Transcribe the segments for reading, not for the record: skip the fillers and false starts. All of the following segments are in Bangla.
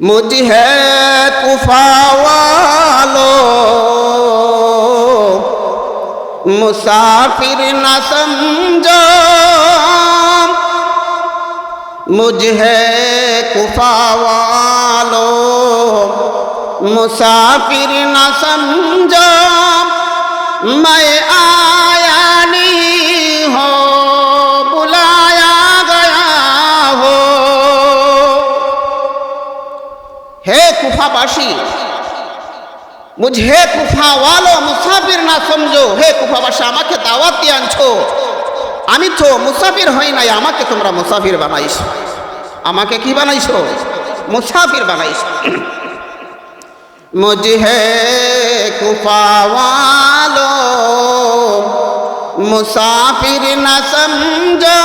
मुझ है कुफा वालों मुसाफिर न समझो, मुझ है कुफा वालों मुसाफिर न समझो, मैं आया नहीं हो बुलाया गया हो। हे कुफाबासी, मुझे कुफा वालो मुसाफिर ना समझो। हे কুফাবাসী, আমাকে দাওয়াত দিয়ে আনছো, আমি তো মুসাফির হই নাই, আমাকে তোমরা মুসাফির বানাইছো। আমাকে কি বানাইছো? মুসাফির বানাইছো। मुझे कुफा वालो मुसाफिर न समझो,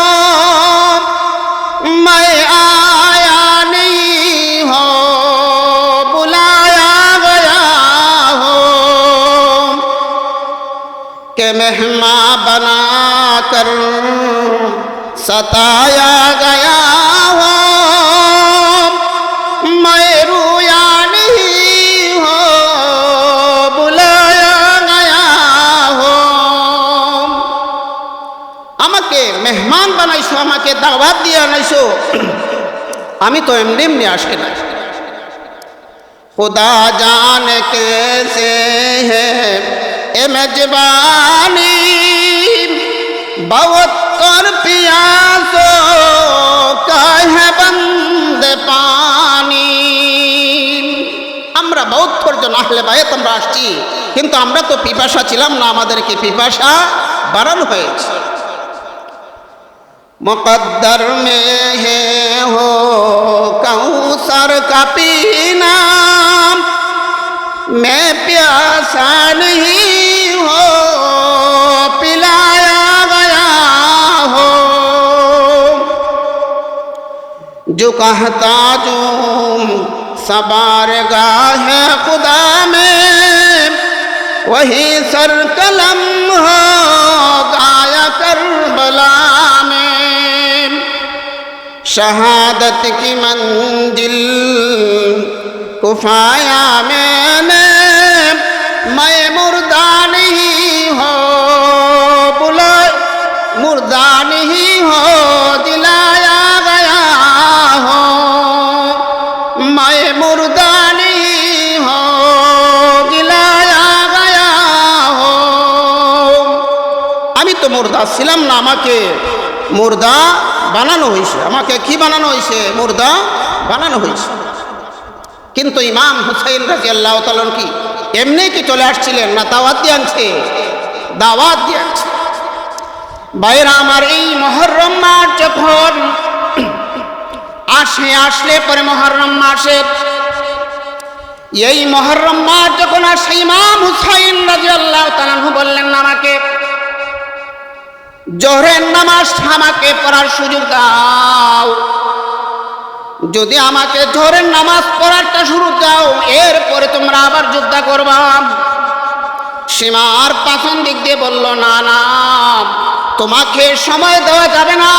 मैं आया नहीं हो बुलाया गया हो, के मेहमान बना कर सताया गया हो, मैं रोया नहीं हो बुलाया गया हो। আমাকে মেহমান বানাইছো, আমাকে দাওয়াত দিয়ে আনাইছো, আমি তো এমনি এমনি আসি না। खुदा जाने कैसे है ए मेजबानी, बहुत और प्यासों का है बंद पानी। আমরা বহুত জন আহলে বায়াত আমরা আসছি, কিন্তু আমরা তো পিপাসা ছিলাম না, আমাদেরকে পিপাসা বাড়ানো হয়েছে। मुक़द्दर में है हो कौसर का पीना, मैं प्यासा नहीं हो पिलाया गया हो। जो कहता जो सबारगाह है खुदा में, वही सर कलम हो गाया करबला में। शहादत की मंजिल कुफाया मैंने, मैं मुर्दा नहीं हो बुला मुर्दा नहीं हो दिलाया गया हो, मैं मुर्दा नहीं हो दिलाया गया हो। আমি তো মুর্দা ছিলাম না, আমাকে মুর্দা বানানো হয়েছে। আমাকে কি বানানো হয়েছে? মুর্দা বানানো হয়েছে। কিন্তু ইমাম হুসাইন রাদিয়াল্লাহু তাআলা কি এমনি কি চলে আসছিলেন না? দাওয়াত দিয়ে আনছে, দাওয়াত দিয়ে আনছে। ভাইরা আমার, এই মুহররম মাস যখন আসলে পরে মুহররম মাসে, এই মুহররম মাস যখন আসে, ইমাম হুসাইন রাদিয়াল্লাহু তাআলা বললেন, আমাকে জোহরের নামাজ আমাকে পড়ার সুযোগ দাও। যদি আমাকে জোহরের নামাজ পড়ারটা শুরু দাও, এরপরে তোমরা আবার যুদ্ধ করবা। সীমার পাছন দিক দিয়ে বলল, না না, তোমাকে সময় দেওয়া যাবে না।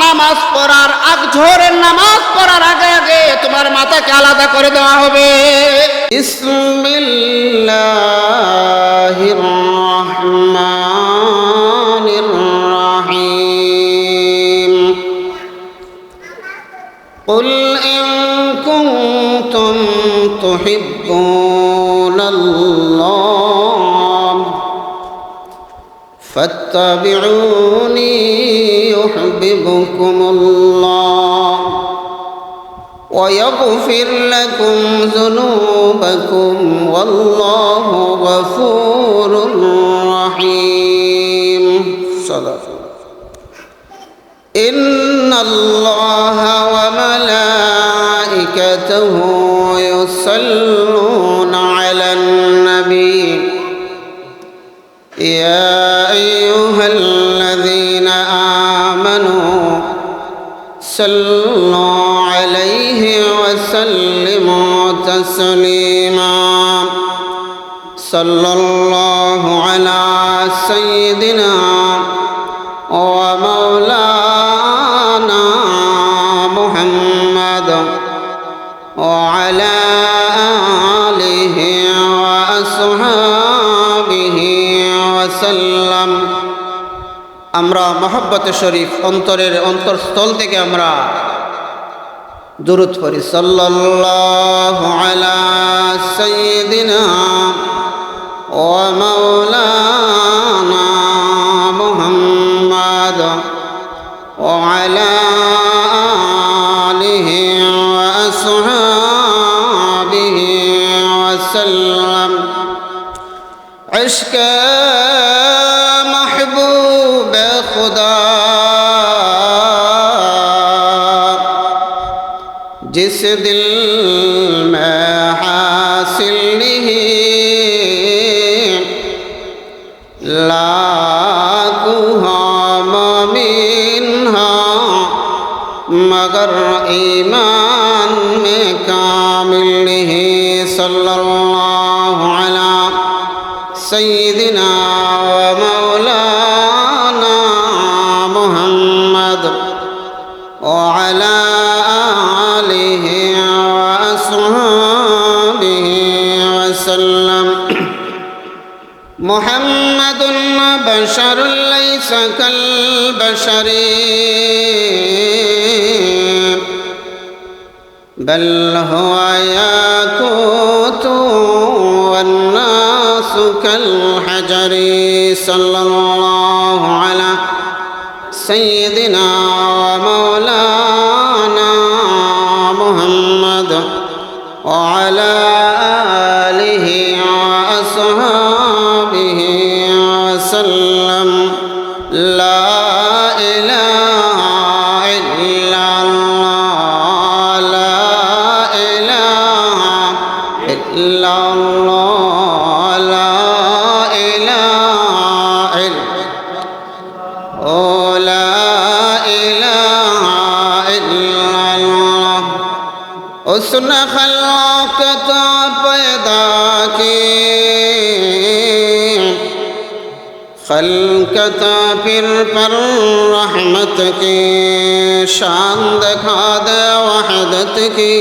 নামাজ পড়ার আগ জোহরের নামাজ পড়ার আগে আগে তোমার মাথাকে আলাদা করে দেওয়া হবে। বিসমিল্লাহির রহমানির রহিম। قل إن كنتم تحبون الله فاتبعوني يحببكم الله ويغفر لكم ذنوبكم والله غفور رحيم. صدق. إن الله وملائكته يصلون على النبي يا أيها الذين آمنوا صلوا عليه وسلموا تسليما. صلى الله على سيدنا ومولانا محمد وعلى وعلى آله وأصحابه وسلم আমরা মহব্বতে শরীফ অন্তরের অন্তরস্থল থেকে আমরা দুরূদ পড়ি সাল্লাল্লাহু আলা সাইয়্যিদিনা ওয়া মাওলানা মুহাম্মাদ ওয়া আলা আলিহি ওয়া আসহাবিহি ওয়া সাল্লাম ইশক महबूब खुदा जिस दिल में हासिल नहीं लाखों मोमिन हाँ मगर ईमान में कामिल नहीं सल्लल्लाहु अलैहि सय्यिदिना व मौलाना मुहम्मद व अला आलिहि व अस्हाबिहि व सल्लम मुहम्मदुन बशरुन लैसा कल बशरी बल हुवा याकूतु वन्नास कल हजरी सल्लल्लाहु अलैहि सय्यिदिना व मौलाना मुहम्मद व अला आलिहि व अस्हाबिहि व सल्लम ला इलाहा इल्लल्लाह ला इलाहा इल्लल्लाह उसने खल्क़त पैदा की खल्क़त फिर पर रहमत की शान दिखा दे वहदत की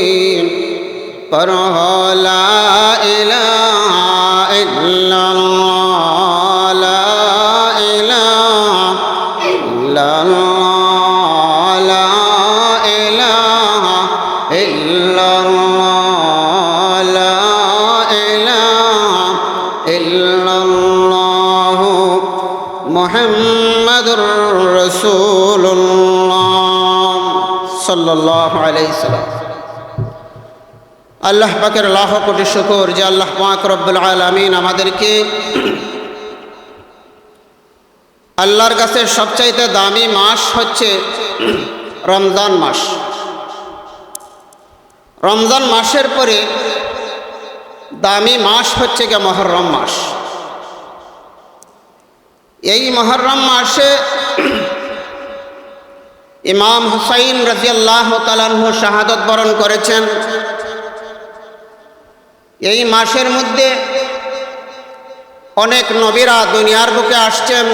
पर हो ला इलाहा इल्लल्लाह ला इलाहा इल्लल्लाह मुहम्मदुर रसूलुल्लाह सल्लल्लाहु अलैहि वसल्लम। আল্লাহ পাকের লাখ কোটি শুকর যে আল্লাহ পাক রব্বুল আলামিন আমাদেরকে আল্লাহর কাছে সবচাইতে দামি মাস হচ্ছে রমজান মাস। রমজান মাসের পরে দামি মাস হচ্ছে গিয়ে মুহররম মাস। এই মুহররম মাসে ইমাম হুসাইন রাদিয়াল্লাহু তাআলা আনহু শাহাদাত বরণ করেছেন। এই মাসের মধ্যে অনেক নবীরা দুনিয়ার বুকে আসছেন।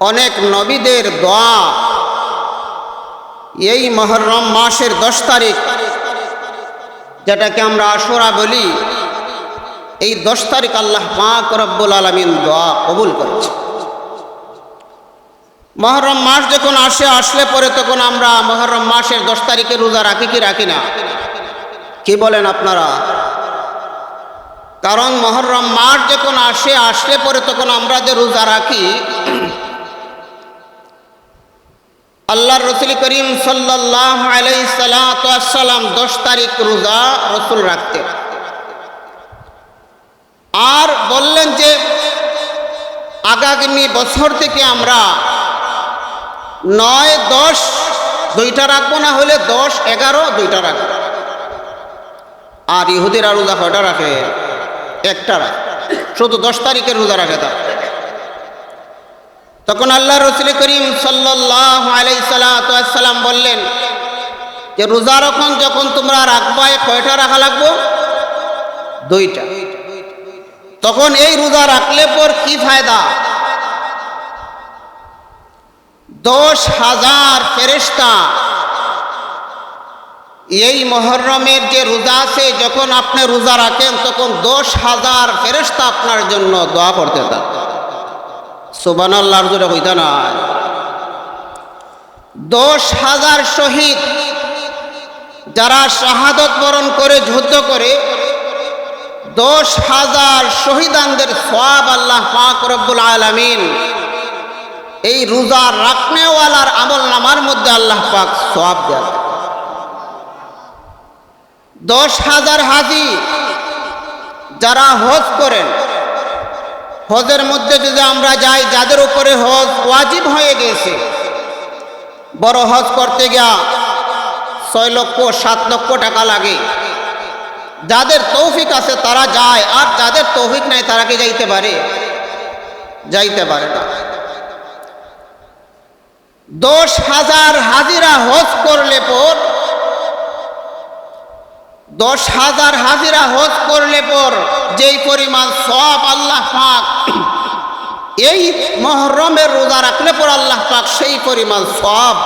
অনেক নবীদের দোয়া এই মুহররম মাসের 10 তারিখ, যেটাকে আমরা আশুরা বলি, এই 10 তারিখ আল্লাহ পাক রব্বুল আলামিন দোয়া কবুল করেছে। মুহররম মাস যখন আসলে পরে তখন আমরা মুহররম মাসের 10 তারিখে রোজা রাখি কি রাখি না? কি বলেন আপনারা? কারণ মুহররম মাস যখন আসলে পরে তখন আমরা যে রোজা রাখি, আল্লাহর রাসূল করিম সাল্লাল্লাহু আলাইহি সাল্লাম 10 তারিখ রোজা রাসূল রাখতেন। আর বললেন যে আগামী বছর থেকে আমরা 9, 10 দুইটা রাখবো, না হলে 10, 11 দুইটা রাখবো। আর ইহুদিরা রোজা কয়টা রাখে? একটা রাখে, শুধু 10 তারিখের রোজা রাখে তা। তখন আল্লাহ রাসূল করিম সাল্লাল্লাহু আলাইহি সাল্লাম বললেন যে রোজা যখন তোমরা রাখবা, কয়টা রাখা লাগবো? 2টা। তখন এই রোজা রাখলে পর কি ফায়দা? 10,000 ফেরেশতা এই মুহররমের যে রোজা আছে, যখন আপনি রোজা রাখেন তখন 10,000 ফেরেশতা আপনার জন্য দোয়া করতে থাকে। সুবহানাল্লাহর জোরে কইতা না। 10,000 শহীদ যারা শাহাদত বরণ করে যুদ্ধ করে, 10,000 শহীদানদের সওয়াব আল্লাহ পাক রব্বুল আলামিন এই রোজা রাখনেওয়ালার আমল নামার মধ্যে আল্লাহ পাক সওয়াব দেন। 10,000 হাজি যারা হজ করেন, হজের মধ্যে যদি আমরা যাই, যাদের উপরে হজ ওয়াজিব হয়ে গেছে, বড় হজ করতে গিয়া 6 লক্ষ 7 লক্ষ টাকা লাগে। যাদের তৌফিক আছে তারা যায়, আর যাদের তৌফিক নাই তারা কি যাইতে পারে? যাইতে পারে না। 10,000 হাজিরা হজ করলে পর 10,000 হাজিরা হজ করলে পর যেই পরিমাণ সওয়াব আল্লাহ পাক এই মুহররমের রোজা রাখলে পর আল্লাহ পাক সেই পরিমাণ সওয়াব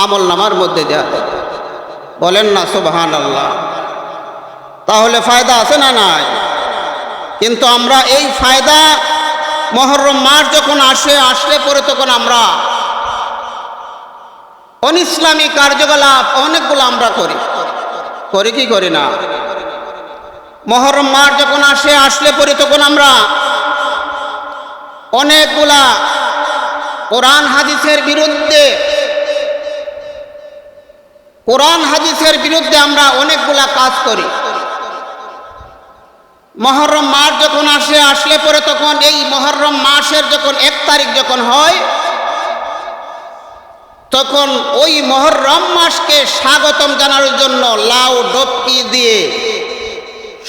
আমল নামার মধ্যে দেয়া দেয়। বলেন না সুবহানাল্লাহ। তাহলে ফায়দা আছে না নাই? কিন্তু আমরা এই ফায়দা মুহররম মাস যখন আসলে পরে তখন আমরা অনিসলামী কার্যকলাপ অনেকগুলো আমরা করি কি করি না? মুহররম মাস যখন আসলে পরে তখন আমরা অনেকগুলা কোরআন হাদিসের বিরুদ্ধে আমরা অনেকগুলা কাজ করি। মুহররম মাস যখন আসলে পরে তখন এই মুহররম মাসের যখন 1 তারিখ যখন হয়, তখন ওই মুহররম মাসকে স্বাগতম জানানোর জন্য লাউ ডবকি দিয়ে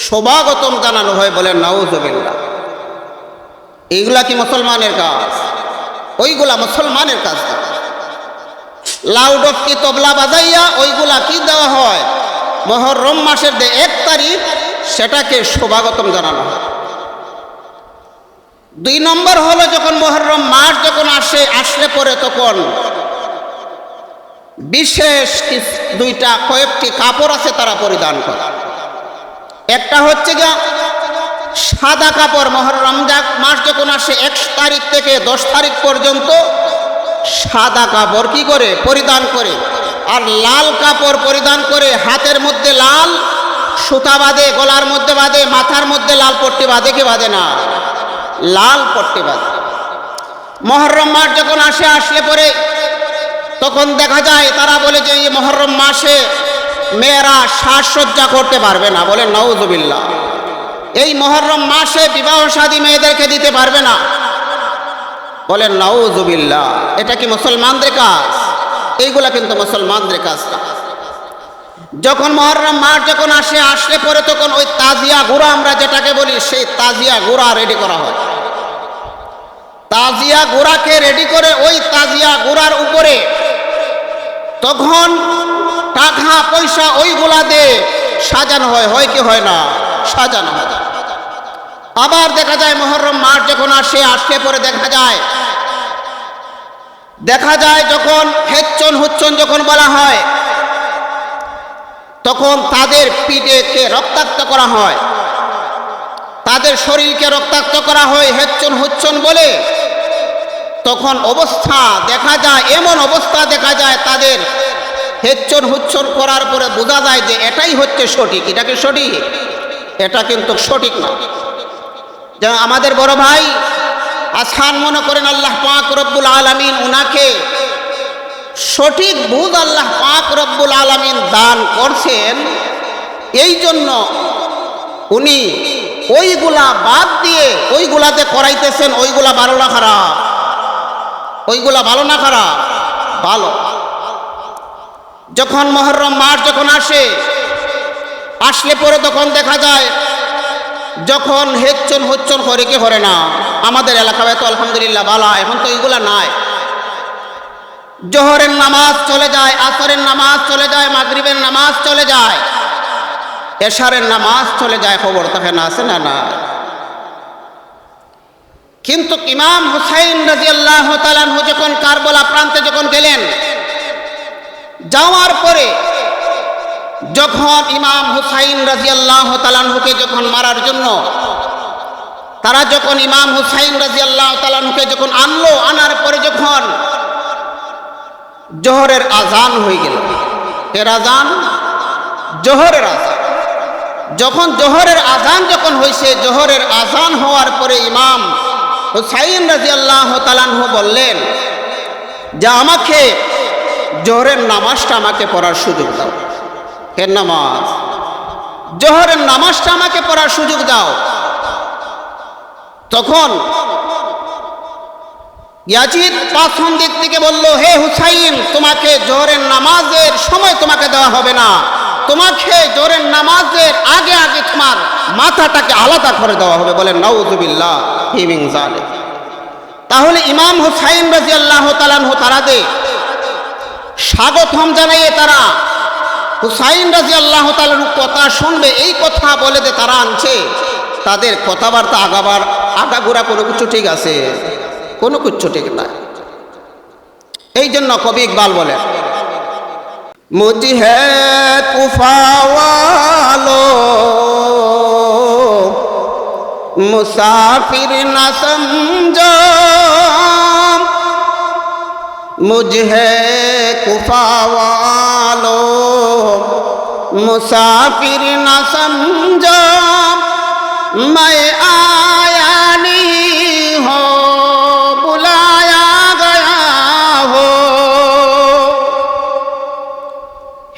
স্বাগতম জানানো হয়। বলেন নাউজুবিল্লাহ। এইগুলা কি মুসলমানের কাজ? ওইগুলা মুসলমানের কাজ না। লাউ ডবকি তবলা বাজাইয়া ওইগুলা কি দেওয়া হয়? মুহররম মাসের যে 1 তারিখ সেটাকে স্বাগতম জানানো হয়। 2 নম্বর হলো, যখন মুহররম মাস যখন আসলে পরে তখন বিশেষ কয়েকটি কাপড় আছে তারা পরিধান করে। একটা হচ্ছে গিয়া সাদা কাপড়। মুহররম মাস যখন আসে 1 তারিখ থেকে 10 তারিখ পর্যন্ত সাদা কাপড় কি করে? পরিধান করে। আর লাল কাপড় পরিধান করে, হাতের মধ্যে লাল সুতা বাঁধে, গলার মধ্যে বাঁধে, মাথার মধ্যে লাল পট্টি বাঁধে কি বাঁধে না? লাল পট্টি বাঁধে। মুহররম মাস যখন আসলে পরে তখন দেখা যায় তারা বলে যে এই মুহররম মাসে মেয়েরা সাজসজ্জা করতে পারবে না। বলেন নাউজুবিল্লাহ। এই মুহররম মাসে বিবাহ শাদী মেয়েদেরকে দিতে পারবে না। বলেন নাউজুবিল্লাহ। এটা কি মুসলমানদের কাজ? এইগুলা কিন্তু মুসলমানদের কাজ না। যখন মুহররম মাস যখন আসলে পরে তখন ওই তাজিয়া গুড়া আমরা যেটাকে বলি, সেই তাজিয়া গুড়া রেডি করা হয়। তাজিয়া গুড়াকে রেডি করে ওই তাজিয়া গুড়ার উপরে তখন টাকা পয়সা ওইগুলা দিয়ে সাজানো হয় কি হয় না? সাজানো হয়। আবার দেখা যায় মুহররম মাস যখন আসলে পরে দেখা যায় যখন হেচ্ছন হুচ্ছন যখন বলা হয়, তখন তাদের পিঠেকে রক্তাক্ত করা হয়, তাদের শরীরকে রক্তাক্ত করা হয় হেচ্ছন হুচ্ছন বলে। তখন অবস্থা দেখা যায়, এমন অবস্থা দেখা যায় তাদের হেচ্ছন হুচ্ছন করার পরে বোঝা যায় যে এটাই হচ্ছে সঠিক। এটা কি সঠিক? এটা কিন্তু সঠিক না। যে আমাদের বড় ভাই আসান মনে করেন আল্লাহ পাক রব্বুল আলামিন উনাকে সঠিক বুঝ আল্লাহ পাক রব্বুল আলামিন দান করছেন, এই জন্য উনি ওইগুলা বাদ দিয়ে ওইগুলাতে করাইতেছেন। ওইগুলা ভালো না খারাপ? ওইগুলা ভালো না খারাপ? ভালো। যখন মুহররম মাস যখন আসলে পরে তখন দেখা যায় যখন হেচ্ছন হুচ্ছন করে কি করে না? আমাদের এলাকায় তো আলহামদুলিল্লাহ ভালো, এখন তো এইগুলা নাই। জোহরের নামাজ চলে যায়, আসরের নামাজ চলে যায়, মাগরিবের নামাজ চলে যায়, এশারের নামাজ চলে যায়। খবর থাকে না? আছে না? না। কিন্তু ইমাম হুসাইন রাদিয়াল্লাহু তাআলা আনহু যখন কারবালা প্রান্তে যখন গেলেন, যাওয়ার পরে যখন ইমাম হুসাইন রাদিয়াল্লাহু তাআলা আনহুকে যখন মারার জন্য তারা যখন ইমাম হুসাইন রাদিয়াল্লাহু তাআলা আনহুকে যখন আনলো, আনার পরে যখন জোহরের আজান হয়ে গেল, এর আজান জোহরের আজান, যখন জোহরের আজান যখন হয়েছে, জোহরের আজান হওয়ার পরে ইমাম হুসাইন রাদিয়াল্লাহু তাআলা আনহু বললেন যে আমাকে জোহরের নামাজটা আমাকে পড়ার সুযোগ দাও। এর নামাজ, জোহরের নামাজটা আমাকে পড়ার সুযোগ দাও। তখন ইয়াজিদ পাছন দিক থেকে বলল, হে হুসাইন, তোমাকে জোহরের নামাজের সময় তোমাকে দেওয়া হবে না, তোমাকে জোহরের নামাজের আগে আগে তোমার মাথাটাকে আলাদা করে দেওয়া হবে। বলেন নাউযুবিল্লাহ মিন যালিক। তাহলে ইমাম হুসাইন রাদিয়াল্লাহু তাআলা আনহু তারাদের স্বাগতম জানাইয়ে তারা হুসাইন রাদিয়াল্লাহু তাআলা আনহু কথা শুনবে, এই কথা বলে যে তারা আনছে, তাদের কথাবার্তা আগাগোড়া কোনো কিছু ঠিক আছে? কোনো কিছু ঠিক না। এই জন্য কবি ইকবাল বলেন, মুঝে কুফা ওয়ালো মুসাফির না সমঝো, মুঝে কুফা ওয়ালো মুসাফির না সমঝো, मैं आया नहीं हो बुलाया गया हो।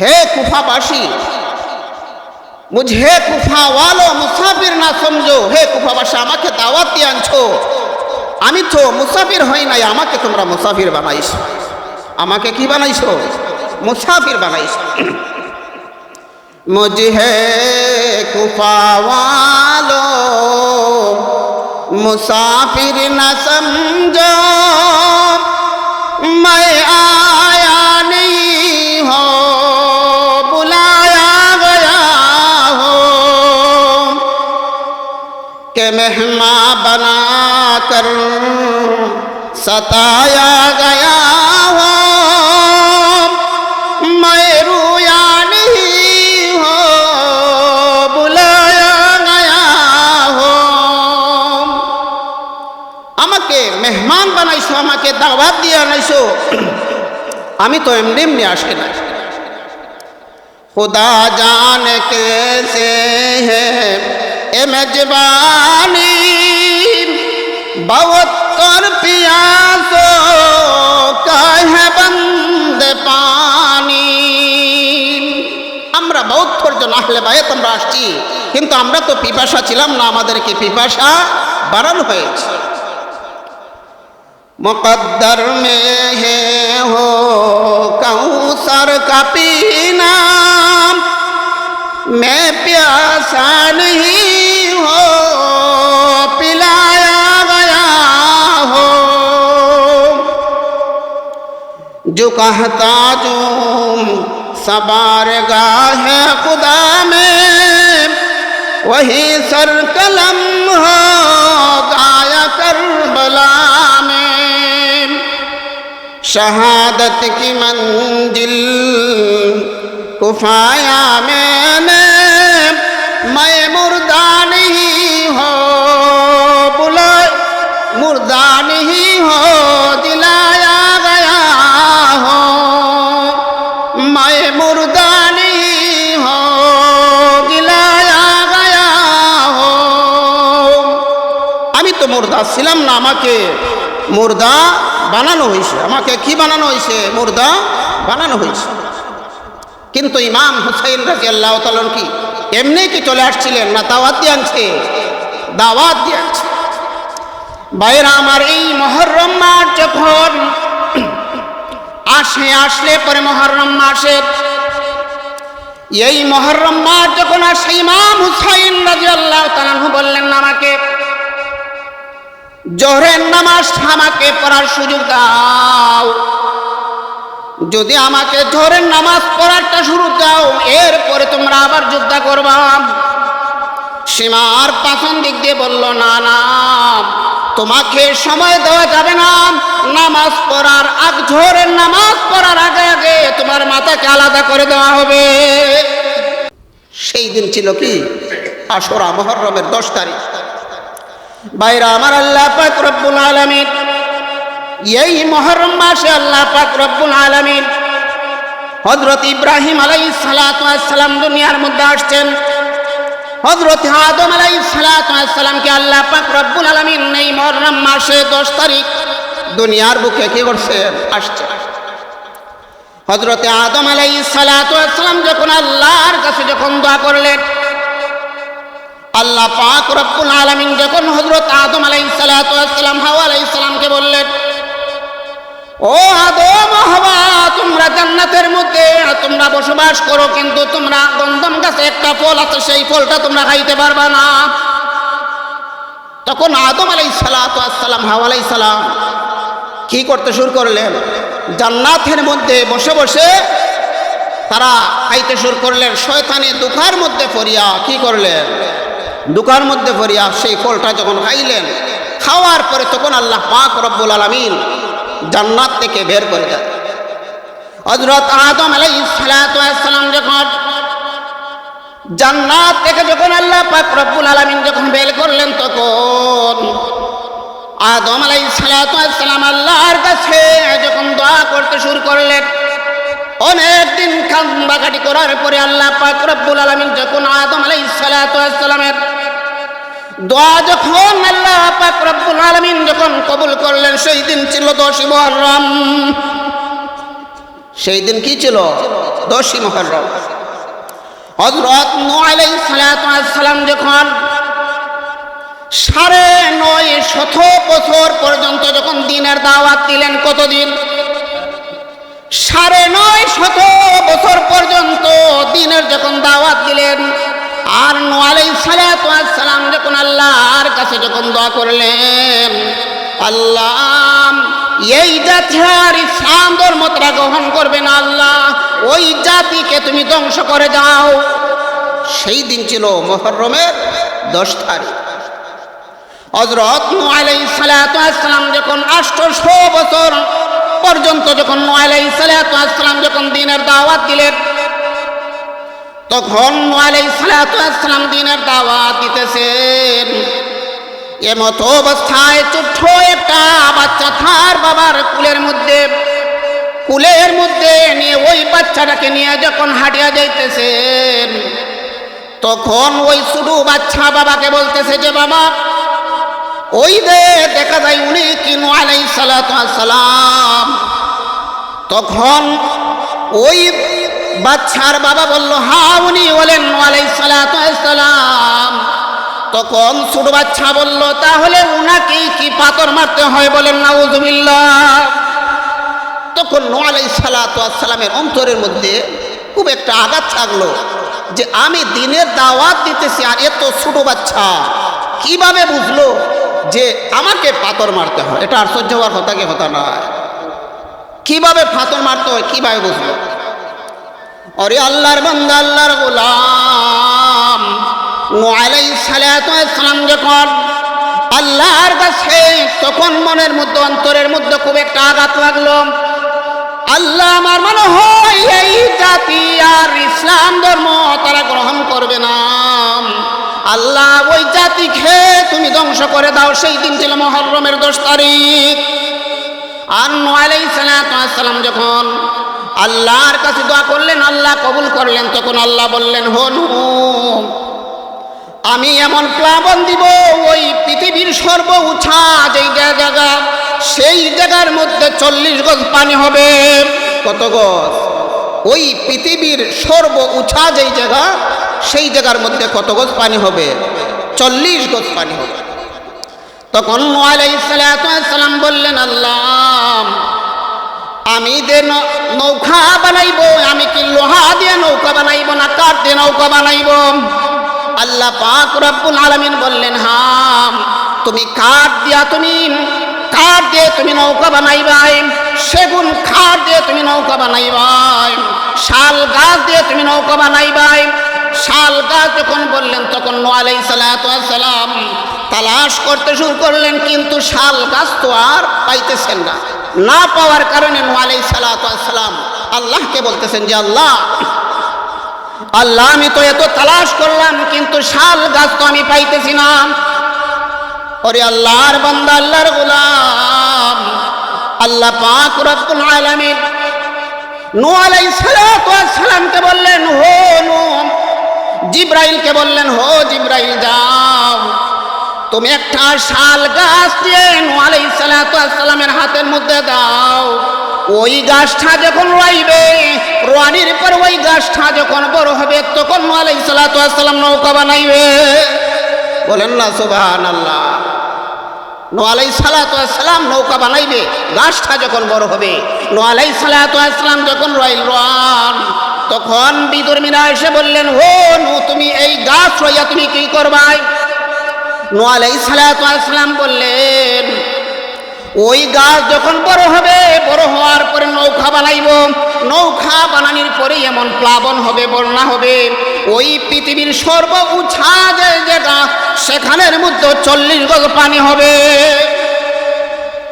हे कुफाबासी, मुझे कुफा वालो मुसाफिर ना समझो। हे कुफाबासी, আমাকে দাওয়াত দিয়ে আনছো, আমি তো মুসাফির হই নাই, আমাকে তোমরা মুসাফির বানাইছো। আমাকে কি বানাইছো? মুসাফির বানাইছো। मुझे कुफा वालो मुसाफिर न समझो, मैं आया नहीं हो बुलाया गया हो, के मेहमान बना कर सताया गया हो, मैं रोया মেহমান বানাইছো, আমাকে দাওয়াত দিয়ে আনাইছো, আমি তো এমনি এমনি আসি না। खुदा जाने कैसे है ए मेजबानी, बहुत कर पियासो का है बंदे पानी। আমরা বহুত জন আহলে বায়াত আমরা আসছি, কিন্তু আমরা তো পিপাসা ছিলাম না, আমাদেরকে পিপাসা বাড়ানো হয়েছে। मुक़द्दर में है हो कौसर का पीना, मैं प्यासा नहीं हो पिलाया गया हो, जो कहता जो सबारगाह है खुदा में, वही सर कलम हो गाया करबला में, शहादत की मंजिल कुफाया मैंने, मैं मुर्दा नहीं हो बुला मुर्दा नहीं हो दिलाया गया हो, मैं मुर्दा नहीं हो दिलाया गया हो। আমি তো মুর্দা ছিলাম না, আমাকে মুর্দা বানানো হয়েছে। আমাকে কি বানানো হয়েছে? মুর্দা বানানো হয়েছে। কিন্তু ইমাম হুসাইন রাদিয়াল্লাহু তাআলা কি এমনি কি চলে আসছিলেন না? দাওয়াত দিয়ে আনছে, দাওয়াত দিয়ে আনছে। ভাইরা আমার, এই মুহররম মাস যখন আসলে পরে মুহররম মাসের এই মুহররম মাস যখন আসে, ইমাম হুসাইন রাদিয়াল্লাহু তাআলা বললেন, আমাকে জোহরের নামাজ আমাকে পড়ার সুযোগ দাও। যদি আমাকে জোহরের নামাজ পড়ারটা শুরু দাও, এরপরে তোমরা আবার যুদ্ধ করবা। সীমার পাছন দিক দিয়ে বলল, না না, তোমাকে সময় দেওয়া যাবে না। নামাজ পড়ার জোহরের নামাজ পড়ার আগে আগে তোমার মাথাকে আলাদা করে দেওয়া হবে। সেই দিন ছিল কি আশুরা, মুহররমের 10 তারিখ। ভাইরা আমার, আল্লাহ পাক রব্বুল আলামিন এই মুহররম মাসে আল্লাহ পাক রব্বুল আলামিন হযরত ইব্রাহিম আলাইহিস সালাতু ওয়াস সালাম দুনিয়ার মধ্যে আসছেন। হযরত আদম আলাইহিস সালাতু ওয়াস সালামকে আল্লাহ পাক রব্বুল আলামিন এই মুহররম মাসে 10 তারিখ দুনিয়ার বুকে কি করছেন? আসছেন। হযরত আদম আলাইহিস সালাতু ওয়াস সালাম যখন আল্লাহর কাছে যখন দোয়া করলেন, আল্লাহ পাক রব্বুল আলামিন যখন হযরত আদম আলাইহিস সালাতু ওয়াস সালাম হাওয়া আলাইহিস সালামকে বললেন, ও আদম হাওয়া, তোমরা জান্নাতের মধ্যে তোমরা বসবাস করো, কিন্তু তোমরা গন্ধম গাছে একটা ফল আছে, সেই ফলটা তোমরা খাইতে পারবা না। তখন আদম আলাইহিস সালাতু ওয়াস সালাম হাওয়া আলাইহিস সালাম কি করতে শুরু করলেন? জান্নাতের মধ্যে বসে বসে তারা খাইতে শুরু করলেন। শয়তানি দুকার মধ্যে পড়িয়া কি করলেন? দুকার মধ্যে পড়িয়া সেই ফলটা যখন খাইলেন, খাওয়ার পরে তখন আল্লাহ পাক রব্বুল আলামিন জান্নাত থেকে বের করে দেন। হযরত আদম আলাইহিস সালাতু ওয়াস সালাম যখন জান্নাত থেকে যখন আল্লাহ পাক রব্বুল আলামিন যখন বের করলেন, তখন আদম আলাইহিস সালাতু ওয়াস সালাম আল্লাহর কাছে যখন দোয়া করতে শুরু করলেন, অনেক দিন কান্নাকাটি করার পরে আল্লাহ পাক রব্বুল আলামিন যখন আদম আলাইহিস সালাতু ওয়াস সালামের দোয়া যখন আল্লাহ পাক রব্বুল আলামিন যখন কবুল করলেন, সেই দিন ছিল 10 মুহররম। সেই দিন কি ছিল? 10 মুহররম। হযরত নূহ আলাইহিস সালাতু ওয়াস সালাম যখন 950 বছর পর্যন্ত যখন দ্বীনের দাওয়াত দিলেন, কতদিন? 950 বছর পর্যন্ত দ্বীনের যখন দাওয়াত দিলেন, আর নূহ আলাইহিস সালাতু ওয়াস সালাম যখন আল্লাহর কাছে যখন দোয়া করলেন, আল্লাহ এই জাতি আর ইসলাম ধর্মটা গ্রহণ করবে না, আল্লাহ ওই জাতিকে তুমি ধ্বংস করে দাও। সেই দিন ছিল মুহররমের 10 তারিখ। হযরত নূহ আলাইহিস সালাতু ওয়াস সালাম যখন 800 বছর পর্যন্ত যখন নূহ আলাইহিস সালাতু ওয়াস সালাম যখন দ্বীনের দাওয়াত দিলেন, তখন নূহ আলাইহিস সালাতু ওয়াস সালাম দ্বীনের দাওয়াত দিতেছেন। এমত অবস্থায় ছোট্ট একটা বাচ্চা তার বাবার কুলের মধ্যে নিয়ে ওই বাচ্চাটাকে নিয়ে যখন হাঁটিয়া যাইতেছেন, তখন ওই ছোট বাচ্চা বাবাকে বলতেছে যে, বাবা ওই দেখা যায় উনি কি নূহ আলাইহিস সালাতু ওয়াস সালাম। তখন ওই বাচ্চার বাবা বলল, হ্যাঁ উনি বলেন নূহ আলাইহিস সালাতু ওয়াস সালাম। তখন ছোট বাচ্চা বলল, তাহলে উনাকে কি পাথর মারতে হয়? বলেন নাউযুবিল্লাহ। তখন নূহ আলাইহিস সালাতু ওয়াস সালামের অন্তরের মধ্যে খুব একটা আঘাত থাকলো যে আমি দ্বীনের দাওয়াত দিতেছি, আর এত ছোট বাচ্চা কিভাবে বুঝলো যে আমাকে পাথর মারতে হয়? এটা আশ্চর্য হওয়ার কথা নয়। কিভাবে পাথর মারতে হয় কিভাবে বুঝলো? ওরে আল্লাহর বান্দা, আল্লাহর গোলাম, নূহ আলাইহিস সালাতু ওয়াস সালাম যখন আল্লাহর কাছে তখন মনের মধ্যে অন্তরের মধ্যে খুব একটা আঘাত লাগলো। আল্লাহ, আমার মনে হয় এই জাতি আর ইসলাম ধর্ম তারা গ্রহণ করবে না, আল্লাহ ওই জাতিকে তুমি ধ্বংস করে দাও। সেই দিন ছিল মুহররমের 10 তারিখ। আর নূহ আলাইহিস সালাতু ওয়াস সালাম যখন আল্লাহর কাছে দোয়া করলেন, আল্লাহ কবুল করলেন, তখন আল্লাহ বললেন, হো নূহ, আমি এমন প্লাবন দিব ওই পৃথিবীর সর্ব উঁচা যেই জায়গা, সেই জায়গার মধ্যে 40 গজ পানি হবে। কত গজ? ওই পৃথিবীর সর্ব উঁচা যেই জায়গা, সেই জায়গার মধ্যে কত গজ পানি হবে? 40 গজ পানি হবে। তখন নূহ আলাইহিস সালাতু ওয়াস সালাম বললেন, আল্লাহ আমি যে নৌকা বানাইবো, আমি কি লোহা দিয়ে নৌকা বানাইবো না কাঠ দিয়ে নৌকা বানাইবো? আল্লাহ পাক রব্বুল আলামিন বললেন, হ্যাঁ তুমি কাঠ দিয়ে তুমি নৌকা বানাইবাই, সেগুন কাঠ দিয়ে তুমি নৌকা বানাইবাই, শাল গাছ দিয়ে তুমি নৌকা বানাইবাই। শাল গাছ যখন বললেন, তখন নূহ আলাইহিস সালাতু ওয়াস সালাম তালাশ করতে শুরু করলেন, কিন্তু শাল গাছ তো আর পাইতেছেন না পাওয়ার কারণে নূহ আলাইহিস সালাতু ওয়াস সালাম আল্লাহকে বলতেছেন যে, আল্লাহ আল্লাহ আমি তো এত তালাশ করলাম কিন্তু শাল গাছ তো আমি পাইতেছি না। ওরে আল্লাহর বান্দা, আল্লাহর গোলাম, আল্লাহ পাক রব্বুল আলামিন নূহ আলাইহিস সালাতু ওয়াস সালামকে বললেন, হো নূহ, জিবরাইলকে বললেন, হো জিবরাইল যাও তুমি একটা শাল গাছ দিয়ে নূহ আলাইহিস সালাতু ওয়াস সালামের হাতের মধ্যে দাও। ওই গাছটা যখন রইবে, রোয়ানির পর ওই গাছটা যখন বড় হবে, তখন নূহ আলাইহিস সালাতু ওয়াস সালাম নৌকা বানাইবে। বলেন না সুবহানাল্লাহ। নূহ আলাইহিস সালাতু ওয়াস সালাম নৌকা বানাইবে গাছটা যখন বড় হবে। নূহ আলাইহিস সালাতু ওয়াস সালাম যখন রইলেন, তখন বিদর্মীরা এসে বললেন, ও নূহ, তুমি এই গাছ রইয়া তুমি কি করবাই? নূহ আলাইহিস সালাতু ওয়াস সালাম বললেন, ওই গাছ যখন বড় হবে, বড় হওয়ার পরে নৌকা বানাইব। নৌকা বানানোর পরে এমন প্লাবন হবে, বন্যা হবে, ওই পৃথিবীর সর্ব উঁচা যেটা, সেখানের মধ্যে 40 গজ পানি হবে।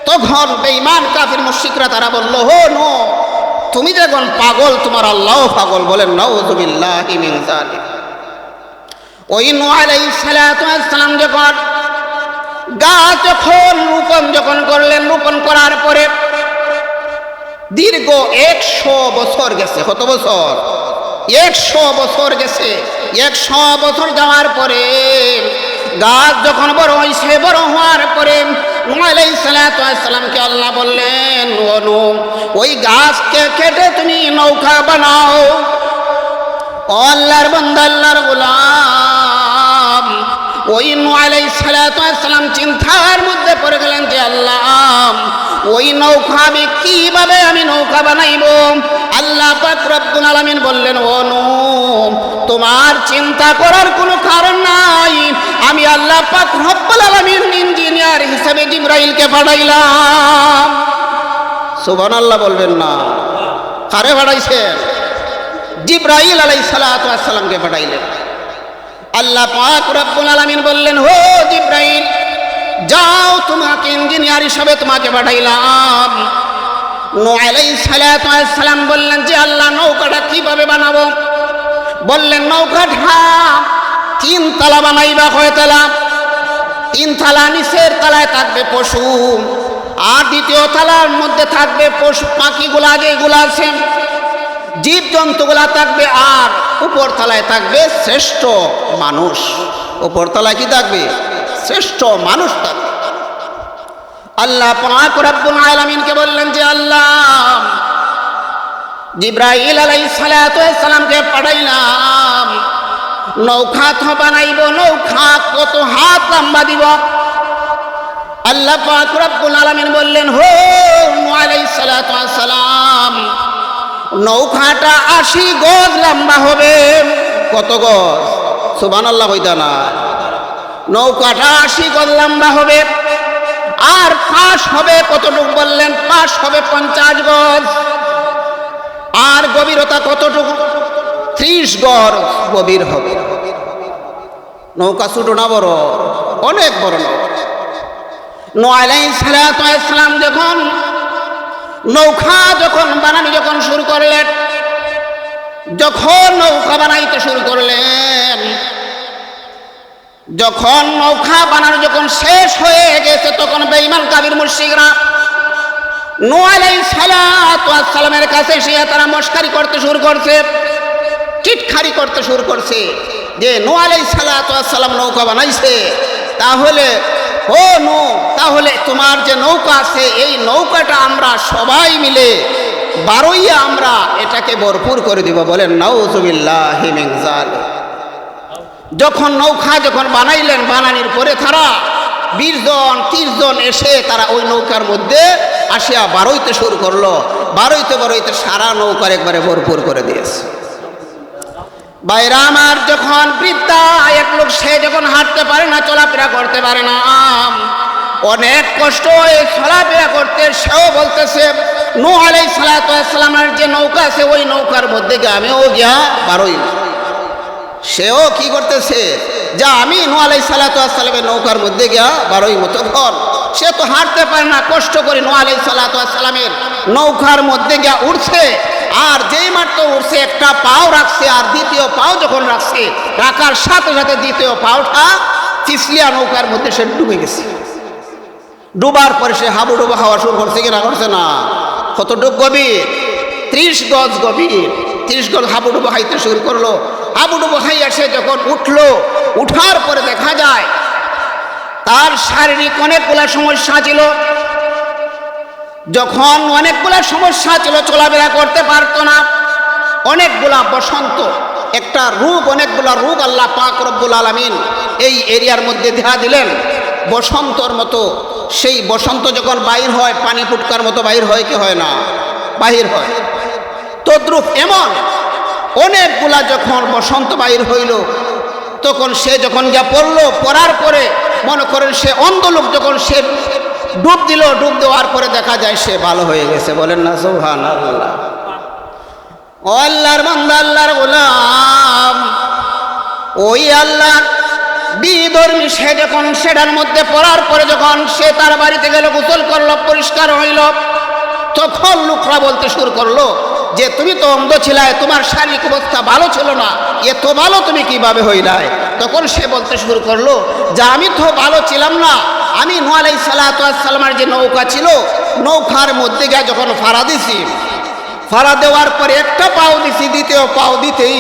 তখন বেঈমান কাফির মুশরিকরা তারা বলল, হো নূহ, তুমি যখন পাগল, তোমার আল্লাহ পাগল। বলেন নাউযুবিল্লাহি মিন যালিক। ওই নূহ আলাইহিস সালাতু ওয়াস সালাম যখন গাছ যখন রোপণ করলেন, রোপণ করার পরে দীর্ঘ 100 বছর গেছে। কত বছর? 100 বছর গেছে। 100 বছর যাওয়ার পরে গাছ যখন বড় হয়েছে, বড় হওয়ার পরে নূহ আলাইহিস সালাতু ওয়াস সালামকে আল্লাহ বললেন, ও নূহ, ওই গাছকে কেটে তুমি নৌকা বানাও। ও আল্লাহর বান্দা, আল্লাহর গোলাম, ওই নূহ আলাইহিস সালাতু ওয়াস সালাম চিন্তার মধ্যে পড়ে গেলেন যে আল্লাহ, ওই নৌকা আমি কিভাবে আমি নৌকা বানাইব? আল্লাহ পাক রব্বুল আলামিন বললেন, ও নূহ, তোমার চিন্তা করার কোনো কারণ নাই, আমি আল্লাহ পাক রব্বুল আলামিন ইঞ্জিনিয়ার হিসেবে জিবরাইলকে পাঠাইলাম। সুবহানাল্লাহ বলবেন না? কারে পাঠাইছেন? জিবরাইল আলাইহিস সালাতু ওয়াস সালামকে পাঠাইলেন। আল্লাহ পাক রব্বুল আলামিন বললেন, হো জিবরাইল, যাও, তোমাকে ইঞ্জিনিয়ার হিসাবে তোমাকে পাঠাইলাম। নূহ আলাইহিস সালাতু ওয়াস সালাম বললেন যে আল্লাহ, নৌকাটা কিভাবে বানাবো? বললেন, নৌকাটা 3 তলা বানাইবা। কয় তলা? 3 তলা। নিচের তলায় থাকবে পশু, আর দ্বিতীয় তলার মধ্যে থাকবে পশু পাখিগুলা যেগুলা আছে, জীবজন্তুগুলা থাকবে, আর উপর তলায় থাকবে শ্রেষ্ঠ মানুষ। উপর তলায় কি থাকবে? শ্রেষ্ঠ মানুষ থাকবে। আল্লাহ পাক রব্বুল আলামিনকে বললেন যে আল্লাহ, জিবরাইল আলাইহিস সালাতু ওয়াস সালামকে পাঠাইলাম, নৌকা তো বানাইব। নৌকা কত হাত লম্বা দিব? আল্লাহ পাক রব্বুল আলামিন বললেন, হো নূহ আলাইহিস সালাতু ওয়াস সালাম, নৌকাটা 80 গজ লম্বা হবে। কত গজ? সুবহানাল্লাহ হইতা না? নৌকাটা 80 গজ লম্বা হবে। আর পাশ হবে কতটুকু? বললেন পাশ হবে 50 গজ। আর গভীরতা কতটুকু? 30 গজ গভীর হবে। নৌকা ছোট না বড়? অনেক বড় নৌকা। নূহ আলাইহিস সালাতু ওয়াস সালাম যখন নৌকা বানানো শুরু করলেন, যখন নৌকা বানাইতে শুরু করলেন, যখন নৌকা বানানো শেষ হয়ে গেছে, তখন বেঈমান কাফির মুশরিকরা নূহ আলাইহিস সালাতু ওয়াস সালামের কাছে এসে তারা মশকারি করতে শুরু করছে, টিটখারি করতে শুরু করছে যে নূহ আলাইহিস সালাতু ওয়াস সালাম নৌকা বানাইছে, তাহলে ও নূহ, তাহলে তোমার যে নৌকা আছে, এই নৌকাটা আমরা সবাই মিলে বারোইয়া আমরা এটাকে ভরপুর করে দিব। বলেন নাউযুবিল্লাহি মিন যালিক। যখন নৌকা বানাইলেন, বানানোর পরে তারা 20 জন 30 জন এসে তারা ওই নৌকার মধ্যে আসিয়া বারোইতে শুরু করলো। বারোইতে সারা নৌকার একবারে ভরপুর করে দিয়েছে। বাইরা আমার, যখন বৃদ্ধা এক লোক, সে যখন হাঁটতে পারে না, চলাফেরা করতে পারে না, অনেক কষ্ট হয়ে চলাফেরা করতে, সেও বলতেছে নূহ আলাইহিস সালাতু ওয়াস সালামের যে নৌকা আছে, ওই নৌকার মধ্যে গিয়ে আমিও গিয়া বারোই। সেও কি করতেছে, যা আমি নূহ আলাইহিস সালাতু ওয়াস সালামের নৌকার মধ্যে গিয়া বারোই মতো ঘর। সে তো হাঁটতে পারে না, কষ্ট করে নূহ আলাইহিস সালাতু ওয়াস সালামের নৌকার মধ্যে গিয়া উঠছে, আর যেই মাত্র উঠছে একটা পাও রাখছে, আর দ্বিতীয় পাও যখন রাখছে, রাখার সাথে সাথে দ্বিতীয় পাওটা পিছলিয়া নৌকার মধ্যে সে ডুবে গেছে। ডুবার পরে সে হাবুডুবু হাওয়া শুরু করছে কিনা করছে না? কতটুকু গভীর? 30 গজ গভীর। 30 গজ হাবুডুবু হাইতে শুরু করলো। হাবুডুবু হাইয়া সে যখন উঠলো, উঠার পরে দেখা যায় তার শারীরিক অনেকগুলা সমস্যা ছিল। যখন অনেকগুলা সমস্যা ছিল, চলাফেরা করতে পারতো না, অনেকগুলা বসন্ত, একটা রোগ, অনেকগুলা রোগ আল্লাহ পাক রব্বুল আলামিন এই এরিয়ার মধ্যে দেখা দিলেন বসন্তর মতো। সেই বসন্ত যখন বাহির হয়, পানি ফুটকার মতো বাহির হয় কি হয় না? বাহির হয়। তদ্রূপ এমন অনেকগুলা যখন বসন্ত বাহির হইল, তখন সে যখন যা পড়লো, পড়ার পরে মনে করেন সে অন্ধলোক, যখন সে ডুব দিল, ডুব দেওয়ার পরে দেখা যায় সে ভালো হয়ে গেছে। বলেন না সুবহানাল্লাহ। ও আল্লাহর বান্দা, আল্লাহর গোলাম, ওই আল্লাহ বিধর্মী সে যখন সেটার মধ্যে পড়ার পরে যখন সে তার বাড়িতে গেল, গোসল করলো, পরিষ্কার হইল, তখন লোকরা বলতে শুরু করলো যে তুমি তো অন্ধ ছিলাই, তোমার শারীরিক অবস্থা ভালো ছিল না, এত ভালো তুমি কিভাবে হইলাই? তখন সে বলতে শুরু করলো যে আমি তো ভালো ছিলাম না, আমি নূহ আলাইহিস সালাতু ওয়াস সালামের যে নৌকা ছিল, নৌকার মধ্যে গিয়ে যখন ফাড়া দিছি, ফাড়া দেওয়ার পরে একটা পাও দিছি, দ্বিতীয় পাও দিতেই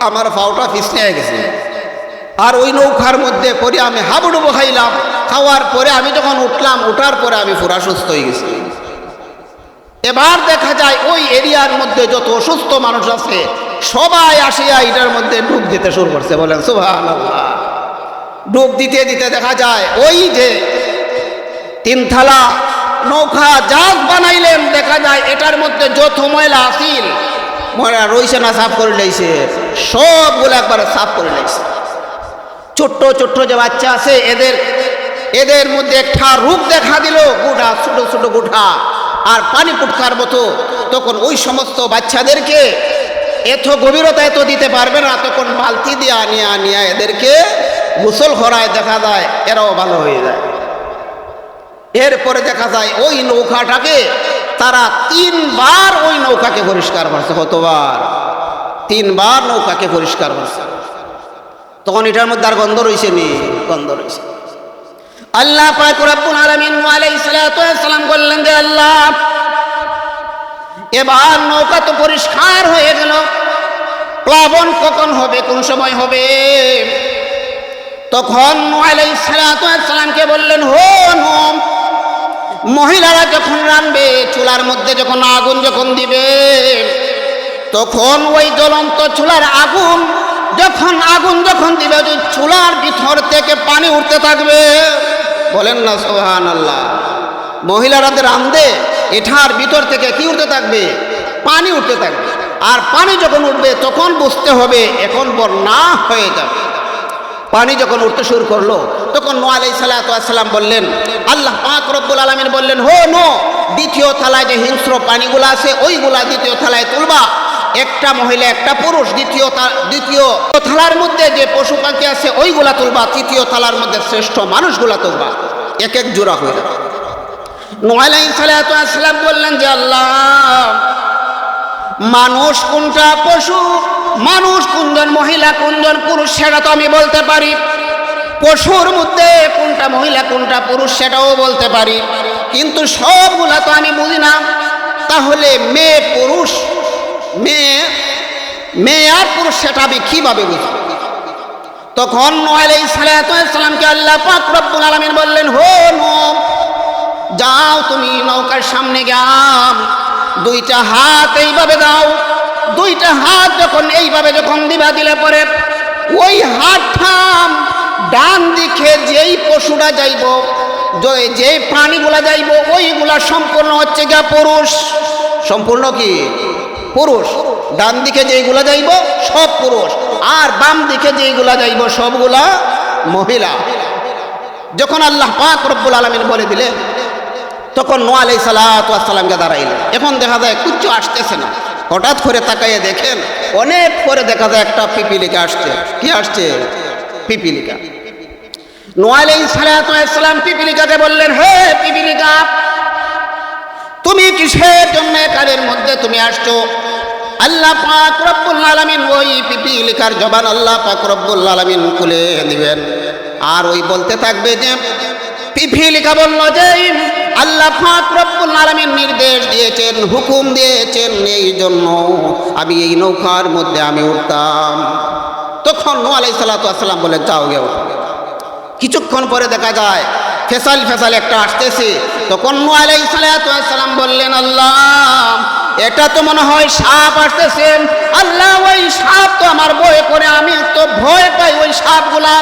আমার পাওটা পিছলে গেছে। আর ওই নৌকার মধ্যে পরে আমি হাবুডুবু খাইলাম, খাওয়ার পরে আমি যখন উঠলাম, উঠার পরে আমি পুরা সুস্থ হয়ে গেছি। এবার দেখা যায় ওই এরিয়ার মধ্যে যত অসুস্থ মানুষ আছে সবাই আসিয়া এটার মধ্যে ডুব দিতে শুরু করছে। বলেন সুবহানাল্লাহ। ডুব দিতে দিতে দেখা যায় ওই যে 3 থালা নৌকা জাহাজ বানাইলেন, দেখা যায় এটার মধ্যে যত ময়লা আসিল, ময়লা রইছে না, সাফ করে লাইছে, সবগুলো একবারে সাফ করে লাইছে। ছোট্ট ছোট্ট যে বাচ্চা আছে, এদের মধ্যে একটা রোগ দেখা দিল, গুঠা, ছোট ছোট গুঠা আর পানি পুটকার মতো। তখন ওই সমস্ত বাচ্চাদেরকে এত গভীরতা এত দিতে পারবে না, তখন বালতি দিয়ে আনিয়া এদেরকে গোসল করায়, দেখা যায় এরাও ভালো হয়ে যায়। এরপরে দেখা যায় ওই নৌকাটাকে তারা 3 বার ওই নৌকাকে পরিষ্কার করছে। কতবার? 3 বার নৌকাকে পরিষ্কার করছে। তখন এটার মধ্যে আর গন্ধ রইছে নি? গন্ধ রইছে। আল্লাহ পাক রব্বুল আলামিন নূহ আলাইহিস সালাতু ওয়াস সালাম বললেন যে আল্লাহ, এবার নৌকা তো পরিষ্কার হয়ে গেল, প্লাবন কখন হবে, কোন সময় হবে? তখন নূহ আলাইহিস সালাতু ওয়াস সালামকে বললেন, হো নূহ, মহিলারা যখন রান্নবে, চুলার মধ্যে যখন আগুন যখন দিবে, তখন ওই জ্বলন্ত চুলার আগুন যখন দিবে, ওই চুলার ভিতর থেকে পানি উঠতে থাকবে। বলেন না সুবহানাল্লাহ। মহিলারা রাঁধে, এটার ভিতর থেকে কি উঠতে থাকবে? পানি উঠতে থাকবে। আর পানি যখন উঠবে তখন বুঝতে হবে এখন বন্যা হয়ে যাবে। পানি যখন উঠতে শুরু করলো, তখন নূহ আলাইহিস সালাতু ওয়াস সালাম বললেন, আল্লাহ পাক রব্বুল আলামিন বললেন, হো নূহ, দ্বিতীয় থালায় যে হিংস্র পানিগুলো আছে ওইগুলা দ্বিতীয় থালায় তুলবা, একটা মহিলা একটা পুরুষ। দ্বিতীয় থালার মধ্যে যে পশু পাখি আছে ওইগুলা তুলবা, তৃতীয় থালার মধ্যে শ্রেষ্ঠ মানুষগুলা তুলবা, এক এক জোড়া হয়ে যাবে। নূহ আলাইহিস সালাতু ওয়াস সালাম বললেন যে আল্লাহ, মানুষ কোনটা, পশু মানুষ কোনজন, মহিলা কোনজন, পুরুষ সেটা তো আমি বলতে পারি। পশুর মধ্যে কোনটা মহিলা কোনটা পুরুষ সেটাও বলতে পারি, কিন্তু সবগুলা তো আমি বুঝি না। তাহলে মেয়ে পুরুষ, মেয়ে আর পুরুষ সেটা আমি কিভাবে বুঝবো? তখন নূহ আলাইহিস সালাতু ওয়াস সালামকে আল্লাহ পাক রব্বুল আলামিন বললেন, হো নূহ, যাও তুমি নৌকার সামনে যাও, 2টা হাত এইভাবে দাও। 2টা হাত যখন এইভাবে যখন দিলে পরে ওই হাতটা ডান দিকে যেই পশুটা যাইব, যে প্রাণীগুলা যাইব, ওইগুলা সম্পূর্ণ হচ্ছে গা পুরুষ। সম্পূর্ণ কি? পুরুষ। ডান দিকে যেইগুলা যাইব সব পুরুষ, আর বাম দিকে যেইগুলা যাইব সবগুলা মহিলা। যখন আল্লাহ পাক রব্বুল আলামিন বলে দিলে, তখন নূহ আলাইহিস সালাতু ওয়াস সালামকে দাঁড়াইলেন। এখন দেখা যায় কিচ্ছু আসতেছে না, হঠাৎ করে তাকাইয়ে দেখেন অনেক পরে দেখা যায় একটা পিপিলিকা আসছে। কি আসছে? পিপিলিকা। নূহ আলাইহিস সালাতু ওয়াস সালাম পিপিলিকাকে বললেন, হে পিপিলিকা, তুমি কিসের জন্য কালের মধ্যে তুমি আসছো? আল্লাহ পাক রব্বুল আলামিন ওই পিপিলিকার জবান আল্লাহ পাক রব্বুল আলামিন খুলে দিবেন, আর ওই বলতে থাকবে যে পিপিলিকা বলল যে আল্লাহ পাক রব্বুল আলামিন নির্দেশ দিয়েছেন, হুকুম দিয়েছেন, এই জন্য আমি এই নৌকার মধ্যে আমি উঠতাম। তখন নূহ আলাইহিস সালাতু ওয়াস সালাম বলে যাও গে। কিছুক্ষণ পরে দেখা যায় ফেসাল ফেসাল একটা আসতেছে। তখন নূহ আলাইহিস সালাতু ওয়াস সালাম বললেন, আল্লাহ এটা তো মনে হয় সাপ আসতেছে। আল্লাহ ওই সাপ তো আমার ভয় করে, আমি তো ভয় পাই ওই সাপগুলা,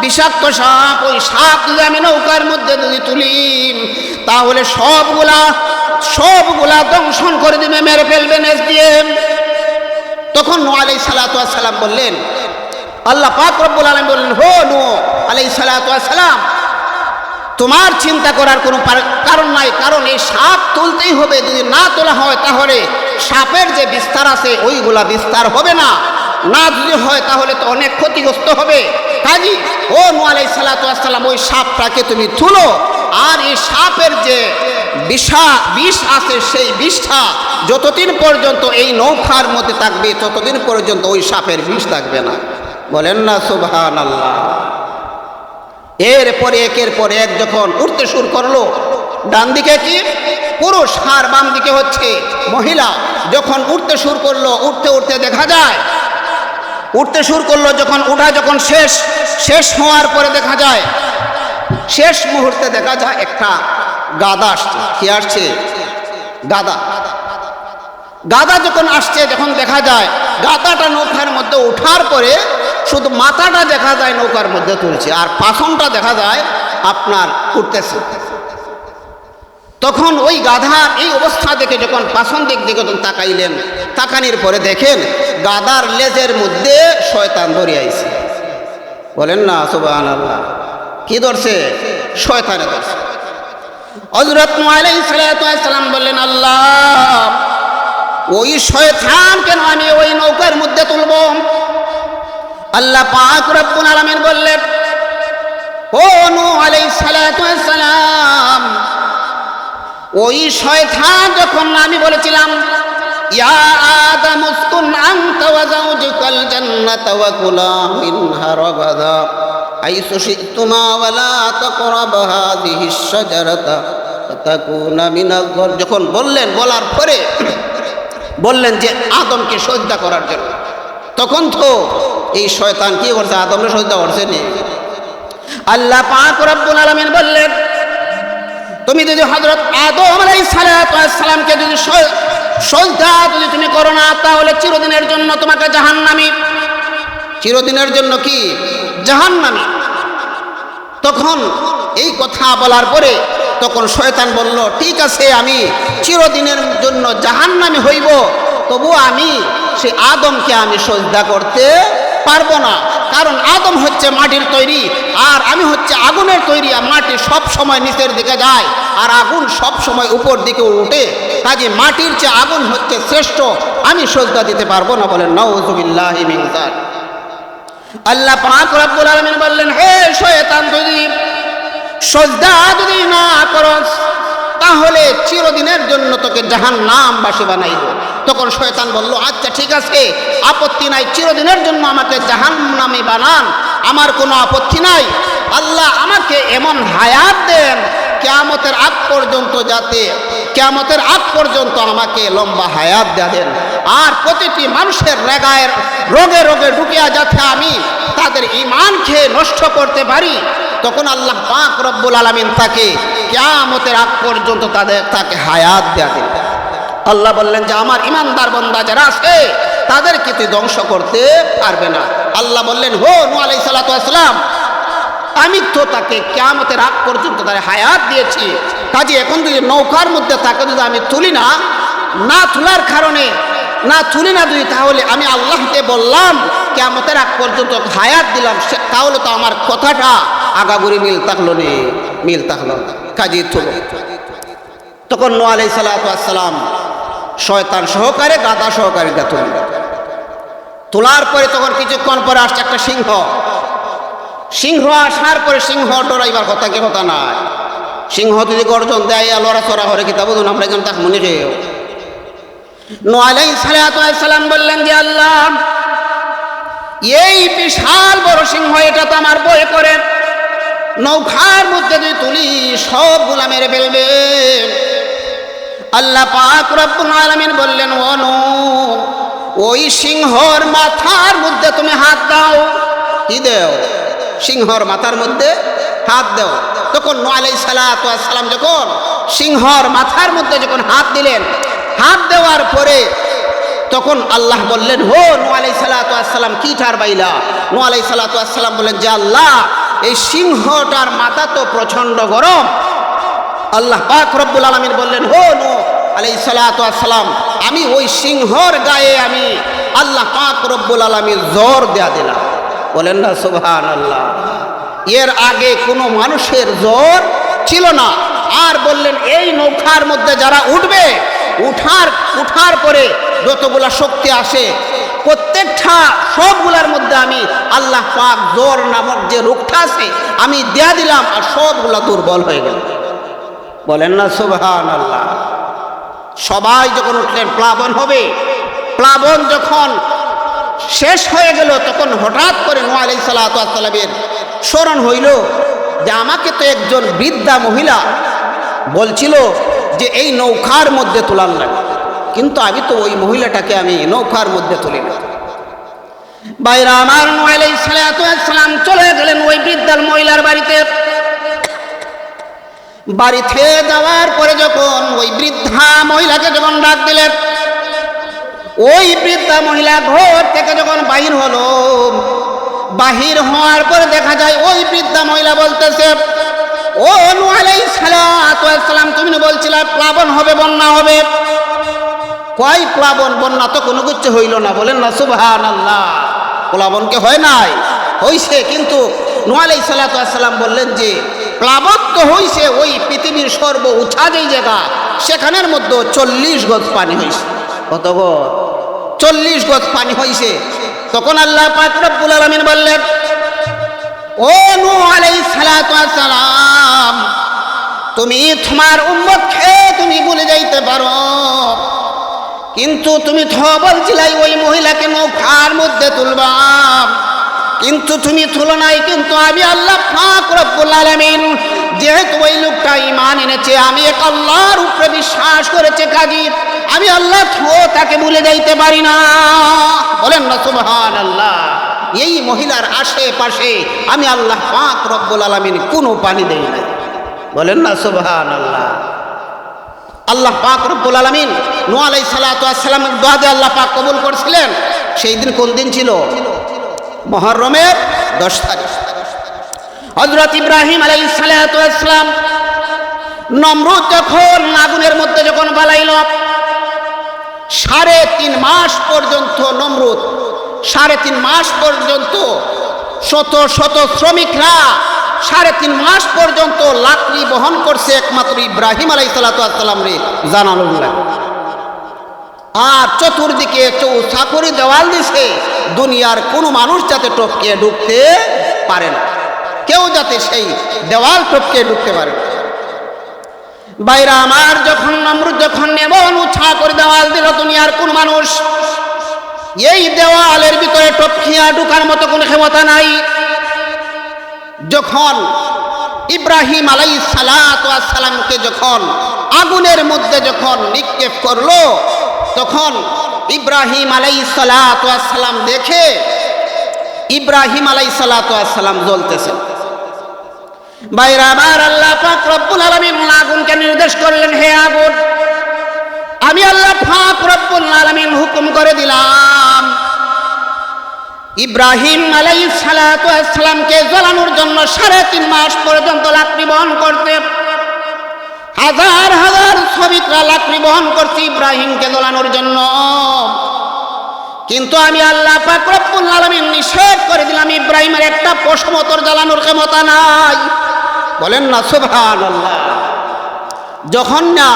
বিষাক্ত সাপ। ওই সাপ যদি আমি নৌকার মধ্যে যদি তুলি তাহলে সবগুলা দংশন করে দিবে, মেরে ফেলবে নেজ দিয়ে। তখন নূহ আলাইহিস সালাতু ওয়াস সালাম বললেন, আল্লাহ পাক রব্বুল আলামিন বললেন, হো নূহ আলাইহিস সালাতু ওয়াস সালাম, তোমার চিন্তা করার কোনো কারণ নাই, কারণ এই সাপ তুলতেই হবে। যদি না তোলা হয় তাহলে সাপের যে বিস্তার আছে ওইগুলা বিস্তার হবে না, না যদি হয় তাহলে তো অনেক ক্ষতিগ্রস্ত হবে। কাজী ও নূহ আলাইহিস সালাতু ওয়াস সালাম, ওই সাপটাকে তুমি তুলো, আর এই সাপের যে বিষ আছে সেই বিষটা যতদিন পর্যন্ত এই নৌকার মধ্যে থাকবে ততদিন পর্যন্ত ওই সাপের বিষ থাকবে না। বলেন না সুবহানাল্লাহ। এরপরে একের পর এক যখন উঠতে শুরু করলো, ডান দিকে কি পুরুষ আর বাম দিকে হচ্ছে মহিলা, যখন উঠতে শুরু করলো, উঠতে উঠতে দেখা যায়, উঠতে শুরু করলো যখন উঠা যখন শেষ হওয়ার পরে দেখা যায়, শেষ মুহূর্তে দেখা যায় একটা গাধা আসছে। কি আসছে? গাধা যখন আসছে, যখন দেখা যায় গাধাটা নৌকার মধ্যে ওঠার পরে শুধু মাথাটা দেখা যায় নৌকার মধ্যে তুলছে, আর পাছনটা দেখা যায় আপনার উঠতেছে। তখন ওই গাধার এই অবস্থা দেখে যখন পাছন দিক দিকে তাকাইলেন, তাকানির পরে দেখেন গাধার লেজের মধ্যে শয়তান ধরে আইছে। বলেন না সুবহানাল্লাহ। কি ধরছে? শয়তানে ধরছে। হযরত নূহ আলাইহিস সালাতু ওয়াস সালাম বললেন, আল্লাহ ওই শয়তান কেন আমি ওই নৌকার মধ্যে তুলব? আল্লাহ পাক রব্বুল আলামিন বললেন, ও নূহ আলাইহিস সালাতু ওয়াস সালাম, ওই শয়তান যখন আমি বলেছিলাম ইয়া আদম উসকুন আনতা ওয়া যাওজুকাল জান্নাতা ওয়া কুলা মিনহা রাগাদা হাইসু শি'তুমা ওয়া লা তাকরাবা হাযিহিশ শাজারাতা ফাতাকুনা মিনাল যালিমিন, যখন বললেন, বলার পরে বললেন যে আদমকে সজদা করার জন্য, তখন তো এই শয়তান কি করছে? আদমকে সজদা করছে নি। আল্লাহ পাক রব্বুল আলামিন বললেন, তুমি যদি হযরত আদম আলাইহিস সালাতু ওয়াস সালামকে যদি সজদা যদি তুমি করো না, তাহলে চিরদিনের জন্য তোমাকে জাহান্নামী, চিরদিনের জন্য কি জাহান্নামী। তখন এই কথা বলার পরে তখন শয়তান বলল, ঠিক আছে আমি চিরদিনের জন্য জাহান্নামী হইব, তবু আমি সেই আদমকে আমি সজদা করতে পারবো না, কারণ আদম হচ্ছে মাটির তৈরি আর আমি হচ্ছে আগুনের তৈরি। মাটি সব সময় নিচের দিকে যায় আর আগুন সব সময় উপর দিকে উঠে, কাজে মাটির চেয়ে আগুন হচ্ছে শ্রেষ্ঠ, আমি সজদা দিতে পারবো না। বলেন নাউযুবিল্লাহি মিন যালিক। আল্লাহ পাক রব্বুল আলামিন বললেন, হে শয়তান, যদি সজদা যদি না করস তাহলে চিরদিনের জন্য তোকে জাহান্নামবাসী বানাইব। তখন শয়তান বলল, আচ্ছা ঠিক আছে, আপত্তি নাই, চিরদিনের জন্য আমাকে জাহান্নামী বানান, আমার কোনো আপত্তি নাই। আল্লাহ আমাকে এমন হায়াত দেন কিয়ামতের আগ পর্যন্ত, যাতে কিয়ামতের আগ পর্যন্ত আমাকে লম্বা হায়াত দেন, আর প্রতিটি মানুষের রোগে রোগে ঢুকিয়া যাতে আমি তাদের ঈমান খেয়ে নষ্ট করতে পারি। তখন আল্লাহ পাক রব্বুল আলামিন তাকে কিয়ামতের আগ পর্যন্ত তাকে হায়াত দেন। আল্লাহ বললেন যে আমার ইমানদার বান্দা যারা আছে তাদেরকে তুই ধ্বংস করতে পারবে না। আল্লাহ বললেন, হো নূহ আলাইহিস সালাতু ওয়াস সালাম, আমি তো তাকে কিয়ামতের আগ পর্যন্ত তার হায়াত দিয়েছি, কাজে এখন যদি নৌকার মধ্যে তাকে যদি আমি তুলি না তোলার কারণে না তুলি না যদি, তাহলে আমি আল্লাহকে বললাম কিয়ামতের আগ পর্যন্ত হায়াত দিলাম, তাহলে তো আমার কথাটা আগাগোড়ি মিল থাকলো না, কাজে তুলো। তখন নূহ আলাইহিস সালাতু ওয়াস সালাম শয়তান সহকারে গাধা সহকারে তোলার পরে তখন কিছুক্ষণ পরে আসছে একটা সিংহ আসার পরে সিংহ ডরাইবার কথা নাই, সিংহ যদি গর্জন দেয় লড়া চড়া করে কিতাব আমরা এখানে তাক মনে খেয়েও নূহ আলাইহিস সালাম বললেন যে আল্লাহ, এই বিশাল বড় সিংহ এটা তো আমার ভয় করে, নৌকার মধ্যে যদি তুলি সবগুলা মেরে ফেলবে। আল্লাহ পাক রব্বুল আলামিন বললেন, ও নূহ, ওই সিংহর মাথার মধ্যে তুমি হাত দাও। কি দেও? সিংহর মাথার মধ্যে হাত দাও। তখন নূহ আলাইহিস সালাম যখন সিংহর মাথার মধ্যে যখন হাত দিলেন, হাত দেওয়ার পরে তখন আল্লাহ বললেন, হো নূহ আলাইহিস সালাম কি ঠার বাইলা? নূহ আলাইহিস সালাম বললেন যে আল্লাহ, এই সিংহটার মাথা তো প্রচন্ড গরম। আল্লাহ পাক রব্বুল আলামিন বললেন, হো নূহ আলাইহিস সালাম, আমি ওই সিংহর গায়ে আমি আল্লাহ পাক রব্বুল আলামিন জ্বর দেয়া দিলাম। বলেন না সুবহানাল্লাহ। এর আগে কোনো মানুষের জ্বর ছিল না। আর বললেন, এই নৌকার মধ্যে যারা উঠবে, উঠার পরে যতগুলা শক্তি আসে প্রত্যেকটা সবগুলার মধ্যে আমি আল্লাহ পাক জ্বর নামক যে রোগটা আছে আমি দেয়া দিলাম, আর সবগুলা দুর্বল হয়ে গেল। বলেন না সুবহানাল্লাহ। সবাই যখন উঠলেন প্লাবন হবে, প্লাবন যখন শেষ হয়ে গেল তখন হঠাৎ করে নূহ আলাইহিস সালামের স্মরণ হইল যে আমাকে তো একজন বৃদ্ধা মহিলা বলছিল যে এই নৌকার মধ্যে তোলার লাগে, কিন্তু আমি তো ওই মহিলাটাকে আমি নৌকার মধ্যে তুলি না। বাইরা আমার, নূহ আলাইহিস সালাম চলে গেলেন ওই বৃদ্ধা মহিলার বাড়িতে। বাড়িতে যাওয়ার পরে যখন ওই বৃদ্ধা মহিলাকে যখন ডাক দিলেন, ওই বৃদ্ধা মহিলা ঘর থেকে যখন বাহির হলো, বাহির হওয়ার পরে দেখা যায় ওই বৃদ্ধা মহিলা বলতেছে, ও নূহ আলাইহিস সালাম, তুমি না বলছিলে প্লাবন হবে, বন্যা হবে? কয় প্লাবন বন্যা তো কোনো কিছু হইল না। বলেন না সুবহানাল্লাহ। প্লাবনকে হয় নাই, হইছে, কিন্তু নূহ আলাইহিস সালাম বললেন যে প্লাবন তো হইছে ওই পৃথিবীর সর্ব উঁচা যেই জায়গা সেখানের মধ্যে 40 গজ পানি হয়েছে। কত গজ? 40 গজ পানি হয়েছে। তখন আল্লাহ পাক রব্বুল আলামিন বললেন, ও নূহ আলাইহিস সালাম, তুমি তোমার উম্মতকে তুমি ভুলে যাইতে পারো, কিন্তু তুমি তো বলছিলাই ওই মহিলাকে নৌকার মধ্যে তুলবা, কিন্তু তুমি তুলো নাই। কিন্তু আমি আল্লাহ পাক রব্বুল আলামিন, যেহেতু ওই লোকটা ঈমান এনেছে, আমি এক আল্লাহর উপরে বিশ্বাস করেছে, কাজী আমি আল্লাহ তাকে ভুলে যাইতে পারি না। বলেন না সুবহানাল্লাহ। এই মহিলার আশেপাশে আমি আল্লাহ পাক রব্বুল আলামিন কোনো পানি দেই না। বলেন না সুবহানাল্লাহ। আল্লাহ পাক রব্বুল আলামিন নূহ আলাইহিস সালামের দোয়া দিয়ে আল্লাহ পাক কবুল করেছিলেন। সেই দিন কোন দিন ছিল? মুহররমের 10 তারিখ। হযরত ইব্রাহিম আলাইহিস সালাম নমরুদ যখন আগুনের মধ্যে যখন বালাইল, 3.5 মাস পর্যন্ত নমরুদ 3.5 মাস পর্যন্ত শত শত শ্রমিকরা 3.5 মাস পর্যন্ত লাকড়ি বহন করছে একমাত্র ইব্রাহিম আলাইহিস সালামরে জানানোর লাগে। আর চতুর্দিকে চৌসাকরি দেওয়াল দিছে, দুনিয়ার কোনো মানুষ যাতে টপকে ঢুকতে পারে না, কেউ যাতে সেই দেওয়াল টপকে ঢুকতে পারে না। বাইরা আমার, যখন নমরুদ যখন এমন উঁচা করে দেওয়াল দিল, দুনিয়ার কোন মানুষ এই দেওয়ালের ভিতরে টপকিয়া ঢুকার মতো কোনো ক্ষমতা নাই। যখন ইব্রাহিম আলাইহিস সালামকে যখন আগুনের মধ্যে যখন নিক্ষেপ করলো, তখন ইব্রাহিম আলাইহিস সালাম দেখে ইব্রাহিম আলাইহিস সালাম জ্বলতেছেন। বাইরা আমার, আল্লাহ পাক রব্বুল আলামিন আগুনকে নির্দেশ করলেন, হে আগুন, আমি আল্লাহ পাক রব্বুল আলামিন হুকুম করে দিলাম ইব্রাহিম আলাইহিস সালামকে জ্বালানোর জন্য 3.5 মাস পর্যন্ত লাকড়ি বহন করতে। হাজার হাজার শ্রমিকরা লাকড়ি বহন করছে ইব্রাহিমকে জ্বালানোর জন্য, কিন্তু আমি আল্লাহ পাক রব্বুল আলামিন নিষেধ করে দিলাম, ইব্রাহিমের একটা পশমতর জ্বালানোর ক্ষমতা নাই। বলেন না সুবহানাল্লাহ। যখন না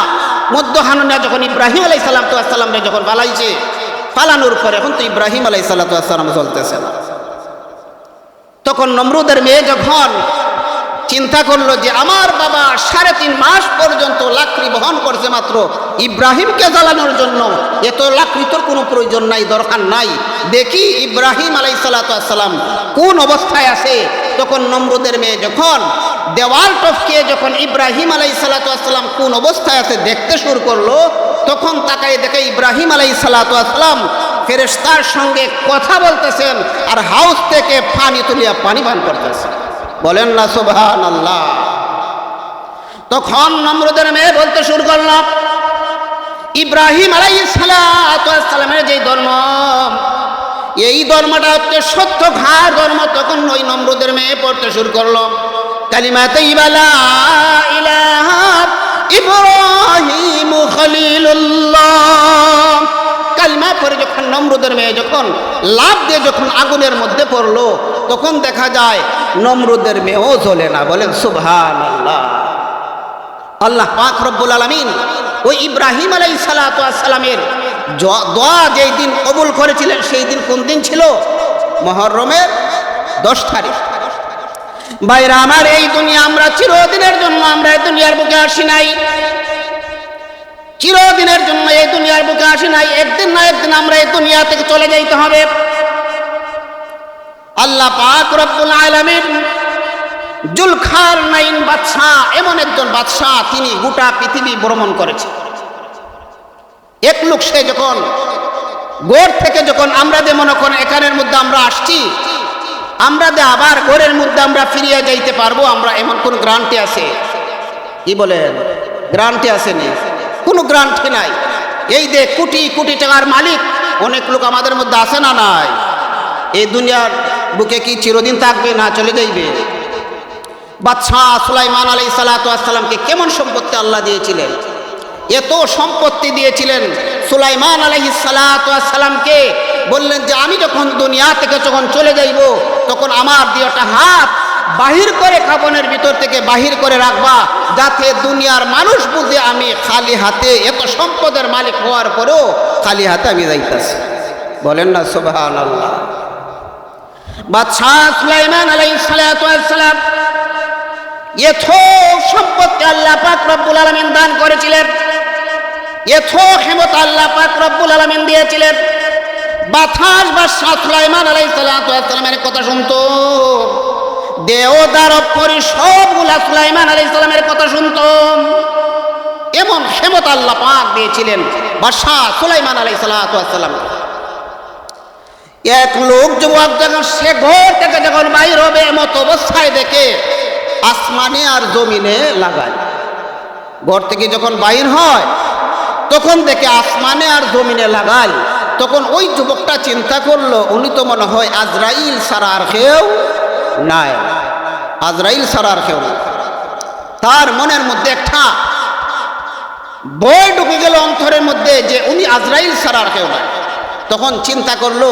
মধ্যখানে যখন ইব্রাহিম আলাইহিস সালামকে যখন পালাইছে, পালানোর পরে এখন তো ইব্রাহিম আলাইহিস সালাম জ্বলতেছে না। তখন নমরুদের মেয়ে যখন চিন্তা করলো যে আমার বাবা 3.5 মাস পর্যন্ত লাকড়ি বহন করছে মাত্র ইব্রাহিমকে জ্বালানোর জন্য, এত লাকড়ি তোর কোনো প্রয়োজন নাই, দরকার নাই। দেখি ইব্রাহিম আলাইহিসসালাম কোন অবস্থায় আছে। তখন নমরুদের মেয়ে যখন দেওয়াল টপকে যখন ইব্রাহিম আলাইহিসসালাম কোন অবস্থায় আছে দেখতে শুরু করলো, তখন তাকায় দেখে ইব্রাহিম আলাইহিসসালাম ফেরেশতার সঙ্গে কথা বলতেছেন আর হাউস থেকে পানি তুলিয়া পানি পান করতেছেন। বলেন না সুবহানাল্লাহ। তখন নমরুদের মেয়ে বলতে শুরু করল, ইব্রাহিম আলাইহিসসালামের যে ধর্ম, এই ধর্মটা হচ্ছে সত্য ঘাড় ধর্ম। তখন ওই নমরুদের মেয়ে পড়তে শুরু করলো, কালিমা তাইয়্যিবা লা ইলাহা ইব্রাহিম খলিলুল্লাহ। কালিমা পরে যখন নমরুদের মেয়ে যখন লাফ দিয়ে যখন আগুনের মধ্যে পড়লো, তখন দেখা যায় নমরুদের মেয়েও জ্বলে না। বলেন সুবহানাল্লাহ। আল্লাহ পাক রব্বুল আলামিন ওই ইব্রাহিম আলাইহিসসালামের দোয়া যেই দিন কবুল করেছিলেন, সেই দিন কোন দিন ছিল? মুহররমের 10 তারিখ। ভাইরা আমার, এই দুনিয়া আমরা চিরদিনের জন্য আমরা এই দুনিয়ার বুকে আসি নাই, চিরদিনের জন্য এই দুনিয়ার বুকে আসি নাই। একদিন না একদিন আমরা এই দুনিয়া থেকে চলে যাইতে হবে। আল্লাহ পাক রব্বুল আলামিন জুলকারনাইন বাদশাহ এমন একজন বাদশাহ, তিনি গোটা পৃথিবী ভ্রমণ করেছেন। এক লোক সে যখন গোর থেকে যখন আমরা যে মনে করেন এখানের মধ্যে আমরা আসছি, আমরা যে আবার গোরের মধ্যে আমরা ফিরিয়ে যাইতে পারবো, আমরা এমন কোন গ্যারান্টি আছে? কি বলেন, গ্যারান্টি আছে? নেই, কোনো গ্যারান্টি নাই। এই যে কোটি কোটি টাকার মালিক অনেক লোক আমাদের মধ্যে আছে না নাই? এই দুনিয়ার বুকে কি চিরদিন থাকবে না চলে যাইবে? বাদশাহ সুলাইমান আলাইহিসসালামকে কেমন সম্পত্তি আল্লাহ দিয়েছিলেন, এত সম্পত্তি দিয়েছিলেন। সুলাইমান আলাইহিসসালামকে বললেন যে আমি যখন দুনিয়া থেকে যখন চলে যাইব, তখন আমার দুইটা হাত বাহির করে কাফনের ভিতর থেকে বাহির করে রাখবা, যাতে দুনিয়ার মানুষ বুঝে আমি খালি হাতে, এত সম্পদের মালিক হওয়ার পরেও খালি হাতে আমি যাইতাছি। বলেন না সুবহানাল্লাহ। বাদশাহ সুলাইমান আলাইহিসসালাম এত সম্পত্তি আল্লাহ পাক রব্বুল আলামিন দান করেছিলেন, এত ক্ষমতা আল্লাহ পাক রব্বুল আলামিন দিয়েছিলেন। বাদশাহ সুলাইমান আলাইহিসসালামের কথা শুনতো, দেওদার পরি সবগুলা সুলাইমান আলাইহিসসালামের কথা শুনতো। এমন ক্ষমতা আল্লাহ পাক দিয়েছিলেন বাদশাহ সুলাইমান আলাইহিসসালাম। এক লোক যুবক যখন সে ঘর থেকে যখন বাইর হবে, এমত অবস্থায় দেখে আসমানে আর জমিনে লাগায়। ঘর থেকে যখন বাইর হয় তখন দেখে আসমানে আর জমিনে লাগায়। তখন ওই যুবকটা চিন্তা করলো, উনি তো মনে হয় আজরাইল ছাড়া আর কেউ নাই, আজরাইল ছাড়া আর কেউ নাই। তার মনের মধ্যে একটা ভয় ঢুকে গেল অন্তরের মধ্যে যে উনি আজরাইল ছাড়া আর কেউ নাই। তখন চিন্তা করলো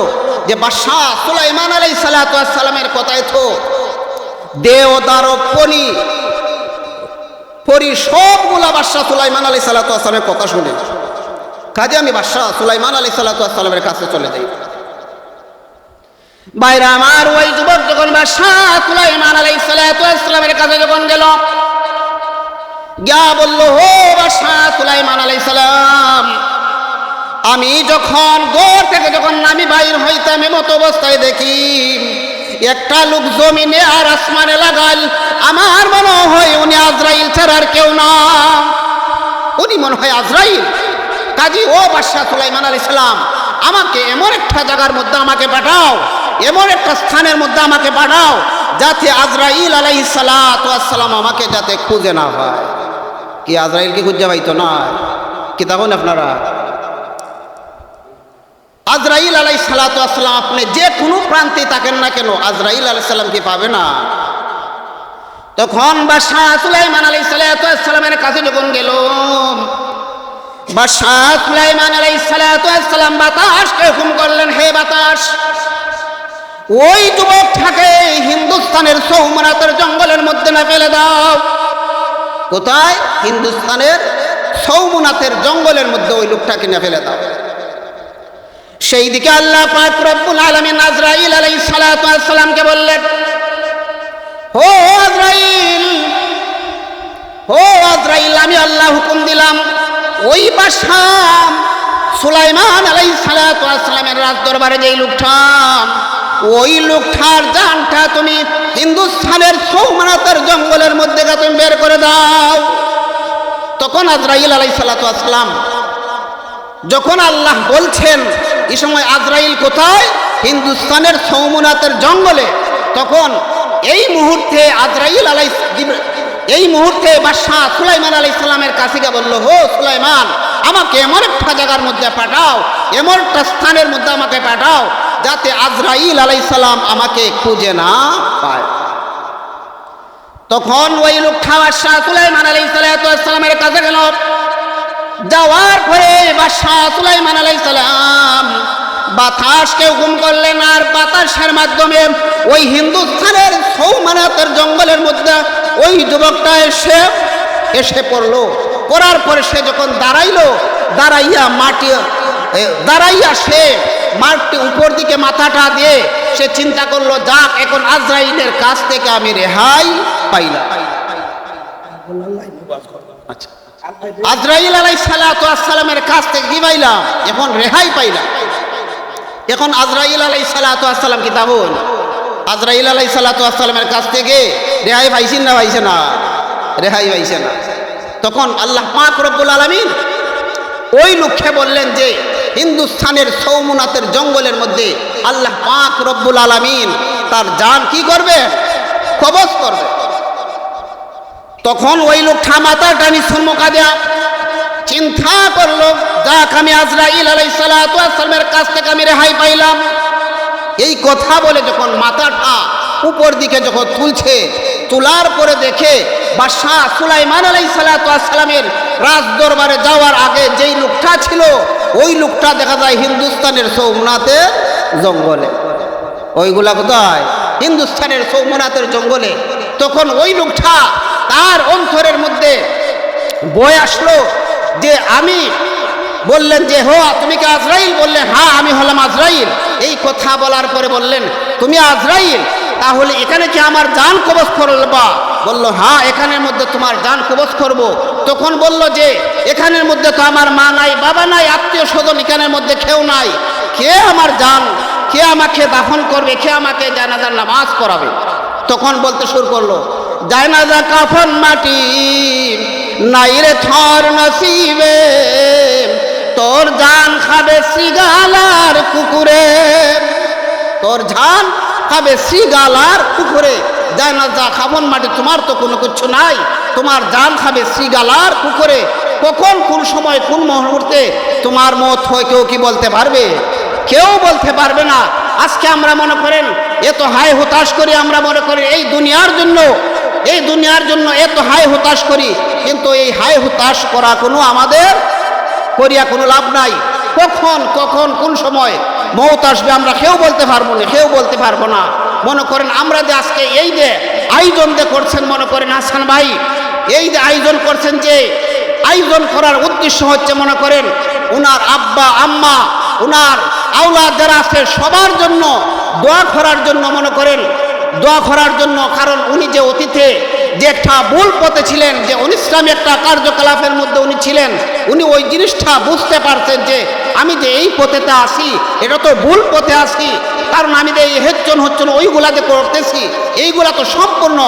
যে বাদশাহ সুলাইমান আলাইহিসসালামের কথায় তো দেওদার পরি সবগুলা বাদশাহ সুলাইমান আলাইহিসসালামের কথা শুনে, কাজে আমি বাদশাহ সুলাইমান আলাইহিসসালামের কাছে চলে যাই। বাইরা আমার, ওই যুবক যখন বাদশাহ সুলাইমান আলাইহিসসালামের কাছে যখন গেল, গিয়া বলল, ও বাদশাহ সুলাইমান আলাইহিসসালাম, আমি যখন ঘর থেকে যখন আমি বাইর হইতাম, এমত অবস্থায় দেখি একটা লোক জমিনে আর আসমানে লাগাল। আমার মনে হয় উনি আজরাইল ছাড়া আর কেউ না, উনি মনে হয় আজরাইল। কাজী ও বাদশাহ সুলাইমান আলাইহিস সালাম, আমাকে এমন একটা জায়গার মধ্যে আমাকে পাঠাও, এমন একটা স্থানের মধ্যে আমাকে পাঠাও, যাতে আজরাইল আলাইহিস সালাম আমাকে যাতে খুঁজে না হয়। কি আজরাইল কি খুঁজে পাইতো না? কি তখন আপনারা আজরাইল আলাইহিস সালাম আপনি যে কোনো প্রান্তে থাকেন না কেন, আজরাইল আলাইহিস সালাম কি পাবে না? তখন বাদশাহ সুলাইমান আলাইহিস সালামের কাছে যখন গেল, বাদশাহ সুলাইমান আলাইহিস সালাম বাতাসকে হুকুম করলেন, হে বাতাস, ওই যুবকটাকে হিন্দুস্তানের সৌমনাথের জঙ্গলের মধ্যে না ফেলে দাও। কোথায়? হিন্দুস্তানের সৌমনাথের জঙ্গলের মধ্যে ওই লোকটাকে না ফেলে দাও। সেই দিকে আল্লাহ পাক রব্বুল আলামিন আজরাইল আলাইহিস সালামকে বললেন, ও আজরাইল, ওই বাদশা সুলাইমান আলাইহিস সালাতু ওয়াস সালামের রাজ দরবারে যেই লোকটা, ওই লোকটার জানটা তুমি হিন্দুস্তানের সৌমানাতের জঙ্গলের মধ্যে তুমি বের করে দাও। তখন আজরাইল আলাইহিস সালাতু ওয়াস সালাম যখন আল্লাহ বলছেন এই সময় আজরাইল কোথায়? হিন্দুস্তানের সৌমনাথের জঙ্গলে। তখন এই মুহূর্তে আজরাইল এই মুহূর্তে বাদশা সুলাইমান আলাইহিস সালামের কাছে গিয়ে বলল, হো সুলাইমান, আমাকে এমন একটা জায়গার মধ্যে পাঠাও, এমন একটা স্থানের মধ্যে আমাকে পাঠাও যাতে আজরাইল আলাইহিস সালাম আমাকে খুঁজে না পায়। তখন ওই লোকটা বাদশা সুলাইমান আলাইহিস সালামের কাছে গেল। যাওয়ার পরে বাদশা সুলাইমান আলাইহিস সালাম বাতাসকে হুকুম করলেন, আর বাতাসের মাধ্যমে ওই হিন্দুস্তানের সৌমানাতের জঙ্গলের মধ্যে ওই যুবকটা এসে পড়লো। পড়ার পরে সে যখন দাঁড়াইয়া সে মাটি উপর দিকে মাথাটা দিয়ে সে চিন্তা করলো, যাক এখন আজরাইলের কাছ থেকে আমি রেহাই পাইলাম। আচ্ছা, আজরাইল আলাইহিস সালাতু ওয়াস সালামের কাছ থেকে কি পাইলাম? এখন রেহাই পাইলাম। এখন আজরাইল আলাইহিস সালাতু ওয়াস সালাম কি তাবুন আজরাইল আলাইহিস সালাতু ওয়াস সালামের কাছ থেকে রেহাই পাইছেন না পাইছে না? রেহাই পাইছে না। তখন আল্লাহ পাক রব্বুল আলামিন ওই লোককে বললেন যে হিন্দুস্তানের সৌমনাথের জঙ্গলের মধ্যে আল্লাহ পাক রব্বুল আলামিন তার জান কি করবে? কবজ করবে। তখন ওই লোকটা মাথা টানি সম্মুখা দেয়া চিন্তা করলো, যাক আমি আজরাইল আলাইহিস সালাতু ওয়াস সালামের কাছ থেকে আমি রেহাই পাইলাম। এই কথা বলে যখন মাথাটা উপর দিকে যখন তুলছে, তোলার পরে দেখে বাদশা সুলাইমান আলাইহিস সালাতু ওয়াস সালামের রাজ দরবারে যাওয়ার আগে যেই লোকটা ছিল, ওই লোকটা দেখা যায় হিন্দুস্তানের সৌমনাথের জঙ্গলে। ওইগুলা কোথায়? হিন্দুস্তানের সৌমনাথের জঙ্গলে। তখন ওই লোকটা তার অন্তরের মধ্যে বয়ে আসলো যে আমি, বললেন যে হো তুমি কি আজরাইল? বললেন হ্যাঁ আমি হলাম আজরাইল। এই কথা বলার পরে বললেন, তুমি আজরাইল, তাহলে এখানে কি আমার জান কবজ করবা? বলল হ্যাঁ, এখানের মধ্যে তোমার জান কবজ করব। তখন বলল যে এখানের মধ্যে তো আমার মা নাই, বাবা নাই, আত্মীয় স্বজন এখানের মধ্যে কেউ নাই, কে আমার জান, কে আমাকে দাফন করবে, কে আমাকে জানাজার নামাজ পড়াবে? তখন বলতে শুরু করলো, জানাজা কাফন মাটি নাই রে থর নসিবে, তোর জান খাবে সিগালার কুকুরে, তোর জান খাবে সিগালার কুকুরে। জানাজা কাফন মাটি তোমার তো কোনো কিছু নাই, তোমার জান খাবে সিগালার কুকুরে। কখন, কোন সময়, কোন মুহূর্তে তোমার মত হয় কেউ কি বলতে পারবে? কেউ বলতে পারবে না। আজকে আমরা মনে করেন এত হাই হতাশ করি, আমরা মনে করি এই দুনিয়ার জন্য এত হাই হতাশ করি, কিন্তু এই হাই হতাশ করা কোনো আমাদের করিয়া কোনো লাভ নাই। কখন কোন সময় মৌত আসবে আমরা কেউ বলতে পারবো না। মনে করেন আমরা যে আজকে এই যে আয়োজন করছেন, মনে করেন হাসান ভাই এই যে আয়োজন করছেন, যে আয়োজন করার উদ্দেশ্য হচ্ছে মনে করেন উনার আব্বা আম্মা, উনার আওলাদ যারা আছে সবার জন্য দোয়া করার জন্য, মনে করেন দোয়া করার জন্য। কারণ উনি যে অতীতে যে একটা ভুল পথে ছিলেন, যে অনিসলামী একটা কার্যকলাপের মধ্যে উনি ছিলেন, উনি ওই জিনিসটা বুঝতে পারছেন যে আমি যে এই পথেতে আসি এটা তো ভুল পথে আসি, কারণ আমি যে এই হেচ্ছন ওইগুলা যে করতেছি এইগুলা তো সম্পূর্ণ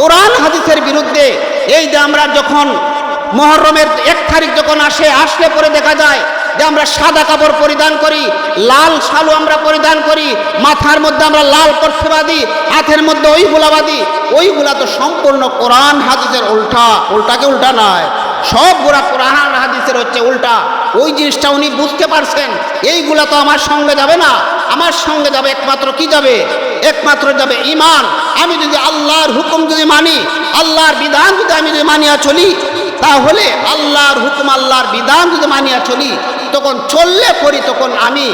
কোরআন হাদিসের বিরুদ্ধে। এই যে আমরা যখন মুহররমের 1 তারিখ যখন আসলে পরে দেখা যায় যে আমরা সাদা কাপড় পরিধান করি, লাল শালু আমরা পরিধান করি, মাথার মধ্যে আমরা লাল পট্টি বাঁধি, হাতের মধ্যে ওইগুলা তো সম্পূর্ণ কোরআন হাদিসের উল্টা নয়, সবগুলা কোরআন হাদিসের হচ্ছে উল্টা। ওই জিনিসটা উনি বুঝতে পারছেন, এইগুলা তো আমার সঙ্গে যাবে না, আমার সঙ্গে যাবে একমাত্র কি যাবে? একমাত্র যাবে ইমান। আমি যদি আল্লাহর হুকুম যদি মানি, আল্লাহর বিধান যদি আমি যদি মানিয়া চলি, তাহলে আল্লাহর হুকুম আল্লাহর বিধান যদি মানিয়া চলি, তখন তখন আমি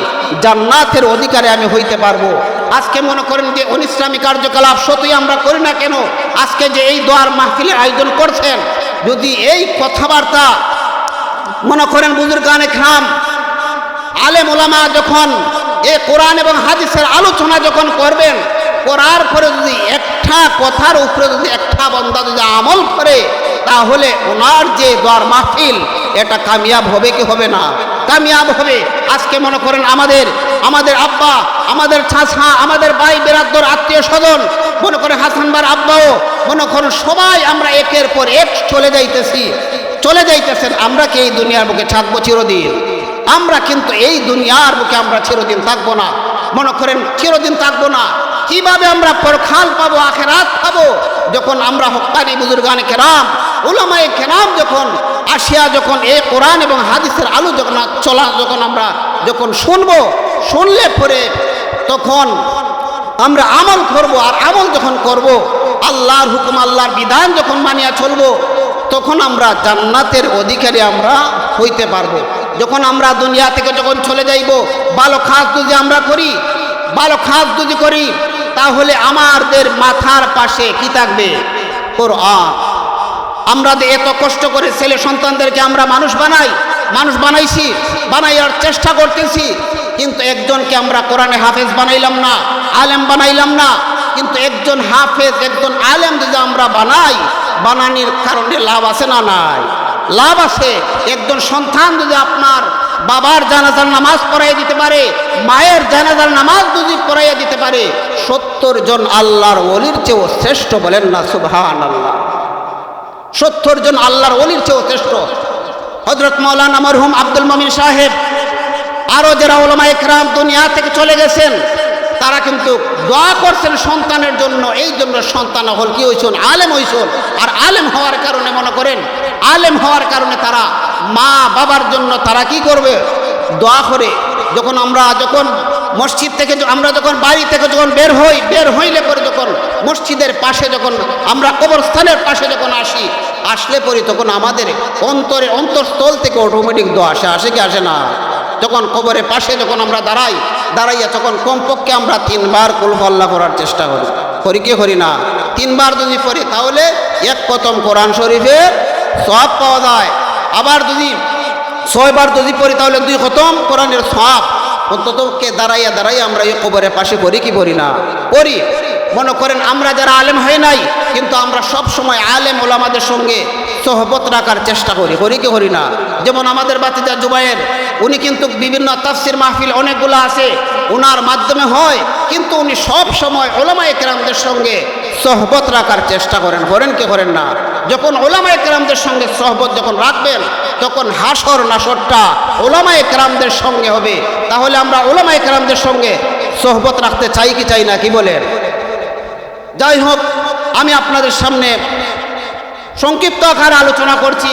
জান্নাতের অধিকারী আমি হইতে পারবো। আজকে মনে করেন যে অনিসলামী কার্যকলাপ সত্যই আমরা করি না কেন, আজকে যে এই দোয়ার মাহফিলের আয়োজন করছেন, যদি এই কথাবার্তা মনে করেন বুজুর্গানে খাম আলেম ওলামা যখন এই কোরআন এবং হাদিসের আলোচনা যখন করবেন, করার পরে যদি একটা কথার উপরে যদি একটা বান্দা যদি আমল করে, তাহলে ওনার যে দোয়ার মাহফিল এটা কামিয়াব হবে কি হবে না? কামিয়াব হবে। আজকে মনে করেন আমাদের আব্বা, আমাদের চাচা, আমাদের ভাই বেরাদর, আত্মীয় স্বজন, মনে করেন হাসান ভাইয়ের আব্বাও, মনে করেন সবাই আমরা একের পর এক চলে যাইতেছেন। আমরা কি এই দুনিয়ার বুকে থাকবো চিরদিন? আমরা কিন্তু এই দুনিয়ার বুকে আমরা চিরদিন থাকবো না। মনে করেন চিরদিন থাকবো না। কিভাবে আমরা পরখাল পাবো, আখিরাত পাবো? যখন আমরা হক্কানি বুজুর্গানে কেরাম, উলামায়ে কেরাম যখন আসিয়া যখন এই কোরআন এবং হাদিসের আলো যখন আমরা শুনলে পরে তখন আমরা আমল করব। আর আমল যখন করব, আল্লাহর হুকুম, আল্লাহর বিধান যখন মানিয়া চলবো, তখন আমরা জান্নাতের অধিকারী আমরা হইতে পারবো। যখন আমরা দুনিয়া থেকে যখন চলে যাইব, ভালো কাজ যদি করি, তাহলে আমাদের মাথার পাশে কি থাকবে? কোরআন। আমরা এত কষ্ট করে ছেলে সন্তানদেরকে আমরা মানুষ বানাইয়ার চেষ্টা করতেছি, কিন্তু একজনকে আমরা কোরআনে হাফেজ বানাইলাম না, আলেম বানাইলাম না। কিন্তু একজন হাফেজ, একজন আলেম যদি আমরা বানানির কারণে লাভ আছে না নাই? লাভ আছে। একজন সন্তান যদি আপনার বাবার জানাজার নামাজ পড়াইয়া দিতে পারে, মায়ের জানাজার নামাজ যদি পড়াইয়া দিতে পারে, 70 জন আল্লাহর ওলির চেয়েও শ্রেষ্ঠ। বলেন না সুবহানাল্লাহ? 70 জন আল্লাহর ওলির চেয়েও শ্রেষ্ঠ। হযরত মাওলানা মরহুম আব্দুল মুমিন সাহেব, আরো যারা উলামায়ে কেরাম দুনিয়া থেকে চলে গেছেন, তারা কিন্তু দোয়া করছেন সন্তানের জন্য। এই জন্য সন্তান হল কি হইছেন? আলেম হইছেন। আর আলেম হওয়ার কারণে মনে করেন, আলেম হওয়ার কারণে তারা মা বাবার জন্য তারা কি করবে? দোয়া করে। যখন মসজিদ থেকে আমরা যখন বাড়ি থেকে যখন বের হইলে পরে যখন মসজিদের পাশে যখন আমরা কবরস্থানের পাশে যখন আসলে পরে তখন আমাদের অন্তরস্থল থেকে অটোমেটিক দোয়া আসে কি আসে না? যখন কবরের পাশে যখন আমরা দাঁড়াইয়া তখন কমপক্ষে আমরা 3 বার কুল আল্লাহ করার চেষ্টা করি কি করি না? 3 বার যদি পড়ি তাহলে এক খতম কোরআন শরীফের সওয়াব পাওয়া যায়। আবার যদি 6 বার যদি পড়ি তাহলে 2 খতম কোরআনের সওয়াব। অন্তত দাঁড়াইয়া আমরা এই কবরের পাশে করি কি করি না? করি। মনে করেন আমরা যারা আলেম হয় নাই, কিন্তু আমরা সব সময় আলেম ওলামাদের সঙ্গে সোহবত রাখার চেষ্টা করি কি করি না? যেমন আমাদের বাতিজা জুবায়ের, উনি কিন্তু বিভিন্ন তাফসির মাহফিল অনেকগুলো আছে, ওনার মাধ্যমে হয়, কিন্তু উনি সব সময় উলামায়ে কেরামদের সঙ্গে সোহবত রাখার চেষ্টা করেন কি করেন না? যখন উলামায়ে কেরামদের সঙ্গে সোহবত যখন রাখবেন, তখন হাসর নাসরটা উলামায়ে কেরামদের সঙ্গে হবে। তাহলে আমরা উলামায়ে কেরামদের সঙ্গে সোহবত রাখতে চাই কি চাই না? কি বলেন? যাই হোক, আমি আপনাদের সামনে সংক্ষিপ্ত আকারে আলোচনা করছি।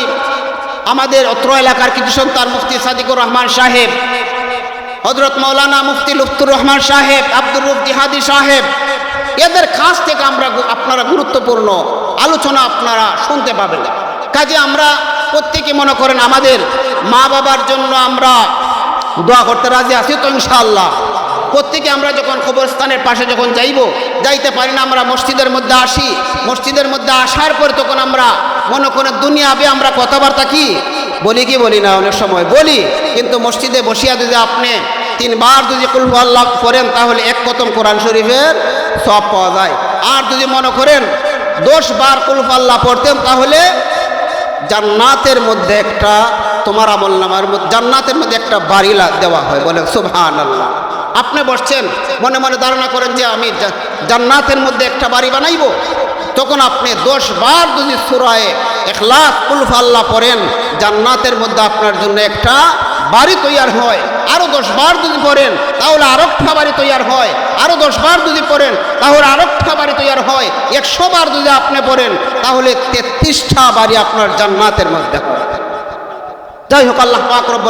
আমাদের অত্র এলাকার কিছু সন্তান মুফতি সাদিকুর রহমান সাহেব, হযরত মাওলানা মুফতি লুৎফুর রহমান সাহেব, আব্দুর রউফ জিহাদি সাহেব, এদের কাছ থেকে আপনারা গুরুত্বপূর্ণ আলোচনা আপনারা শুনতে পাবেন। কাজে আমরা প্রত্যেকে মনে করেন আমাদের মা বাবার জন্য আমরা দোয়া করতে রাজি আছি তো ইনশাআল্লাহ। প্রত্যেকে আমরা যখন কবরস্থানের পাশে যখন যাইতে পারি না, আমরা মসজিদের মধ্যে আসি। মসজিদের মধ্যে আসার পর তখন আমরা মনে করেন দুনিয়াবে আমরা কথাবার্তা কি বলি না? অনেক সময় বলি, কিন্তু মসজিদে বসিয়া যদি আপনি 3 বার যদি কুল আল্লাহ পড়েন তাহলে 1 খতম কোরআন শরীফের সওয়াব পাওয়া যায়। আর যদি মনে করেন 10 বার কুল আল্লাহ পড়তেন তাহলে জান্নাতের মধ্যে একটা তোমার আমলনামার মধ্যে জান্নাতের মধ্যে একটা বাড়ি দেওয়া হয়। বলেন সুবহানাল্লাহ। আপনি বসছেন, মনে মনে ধারণা করেন যে আমি জান্নাতের মধ্যে একটা বাড়ি বানাইবো, তখন আপনি 10 বার যদি সূরা ইখলাস কুল আল্লাহ পড়েন, জান্নাতের মধ্যে আপনার জন্য একটা বাড়ি তৈয়ার হয়। আরো 10 বার যদি পড়েন তাহলে আরেকটা বাড়ি তৈয়ার হয়। আরো 10 বার যদি পড়েন তাহলে আরেকটা বাড়ি তৈয়ার হয়। 100 বার যদি আপনি পড়েন তাহলে 33টা বাড়ি আপনার জান্নাতের মধ্যে হয়। যাই হোক, আল্লাহ পাক রব্বুল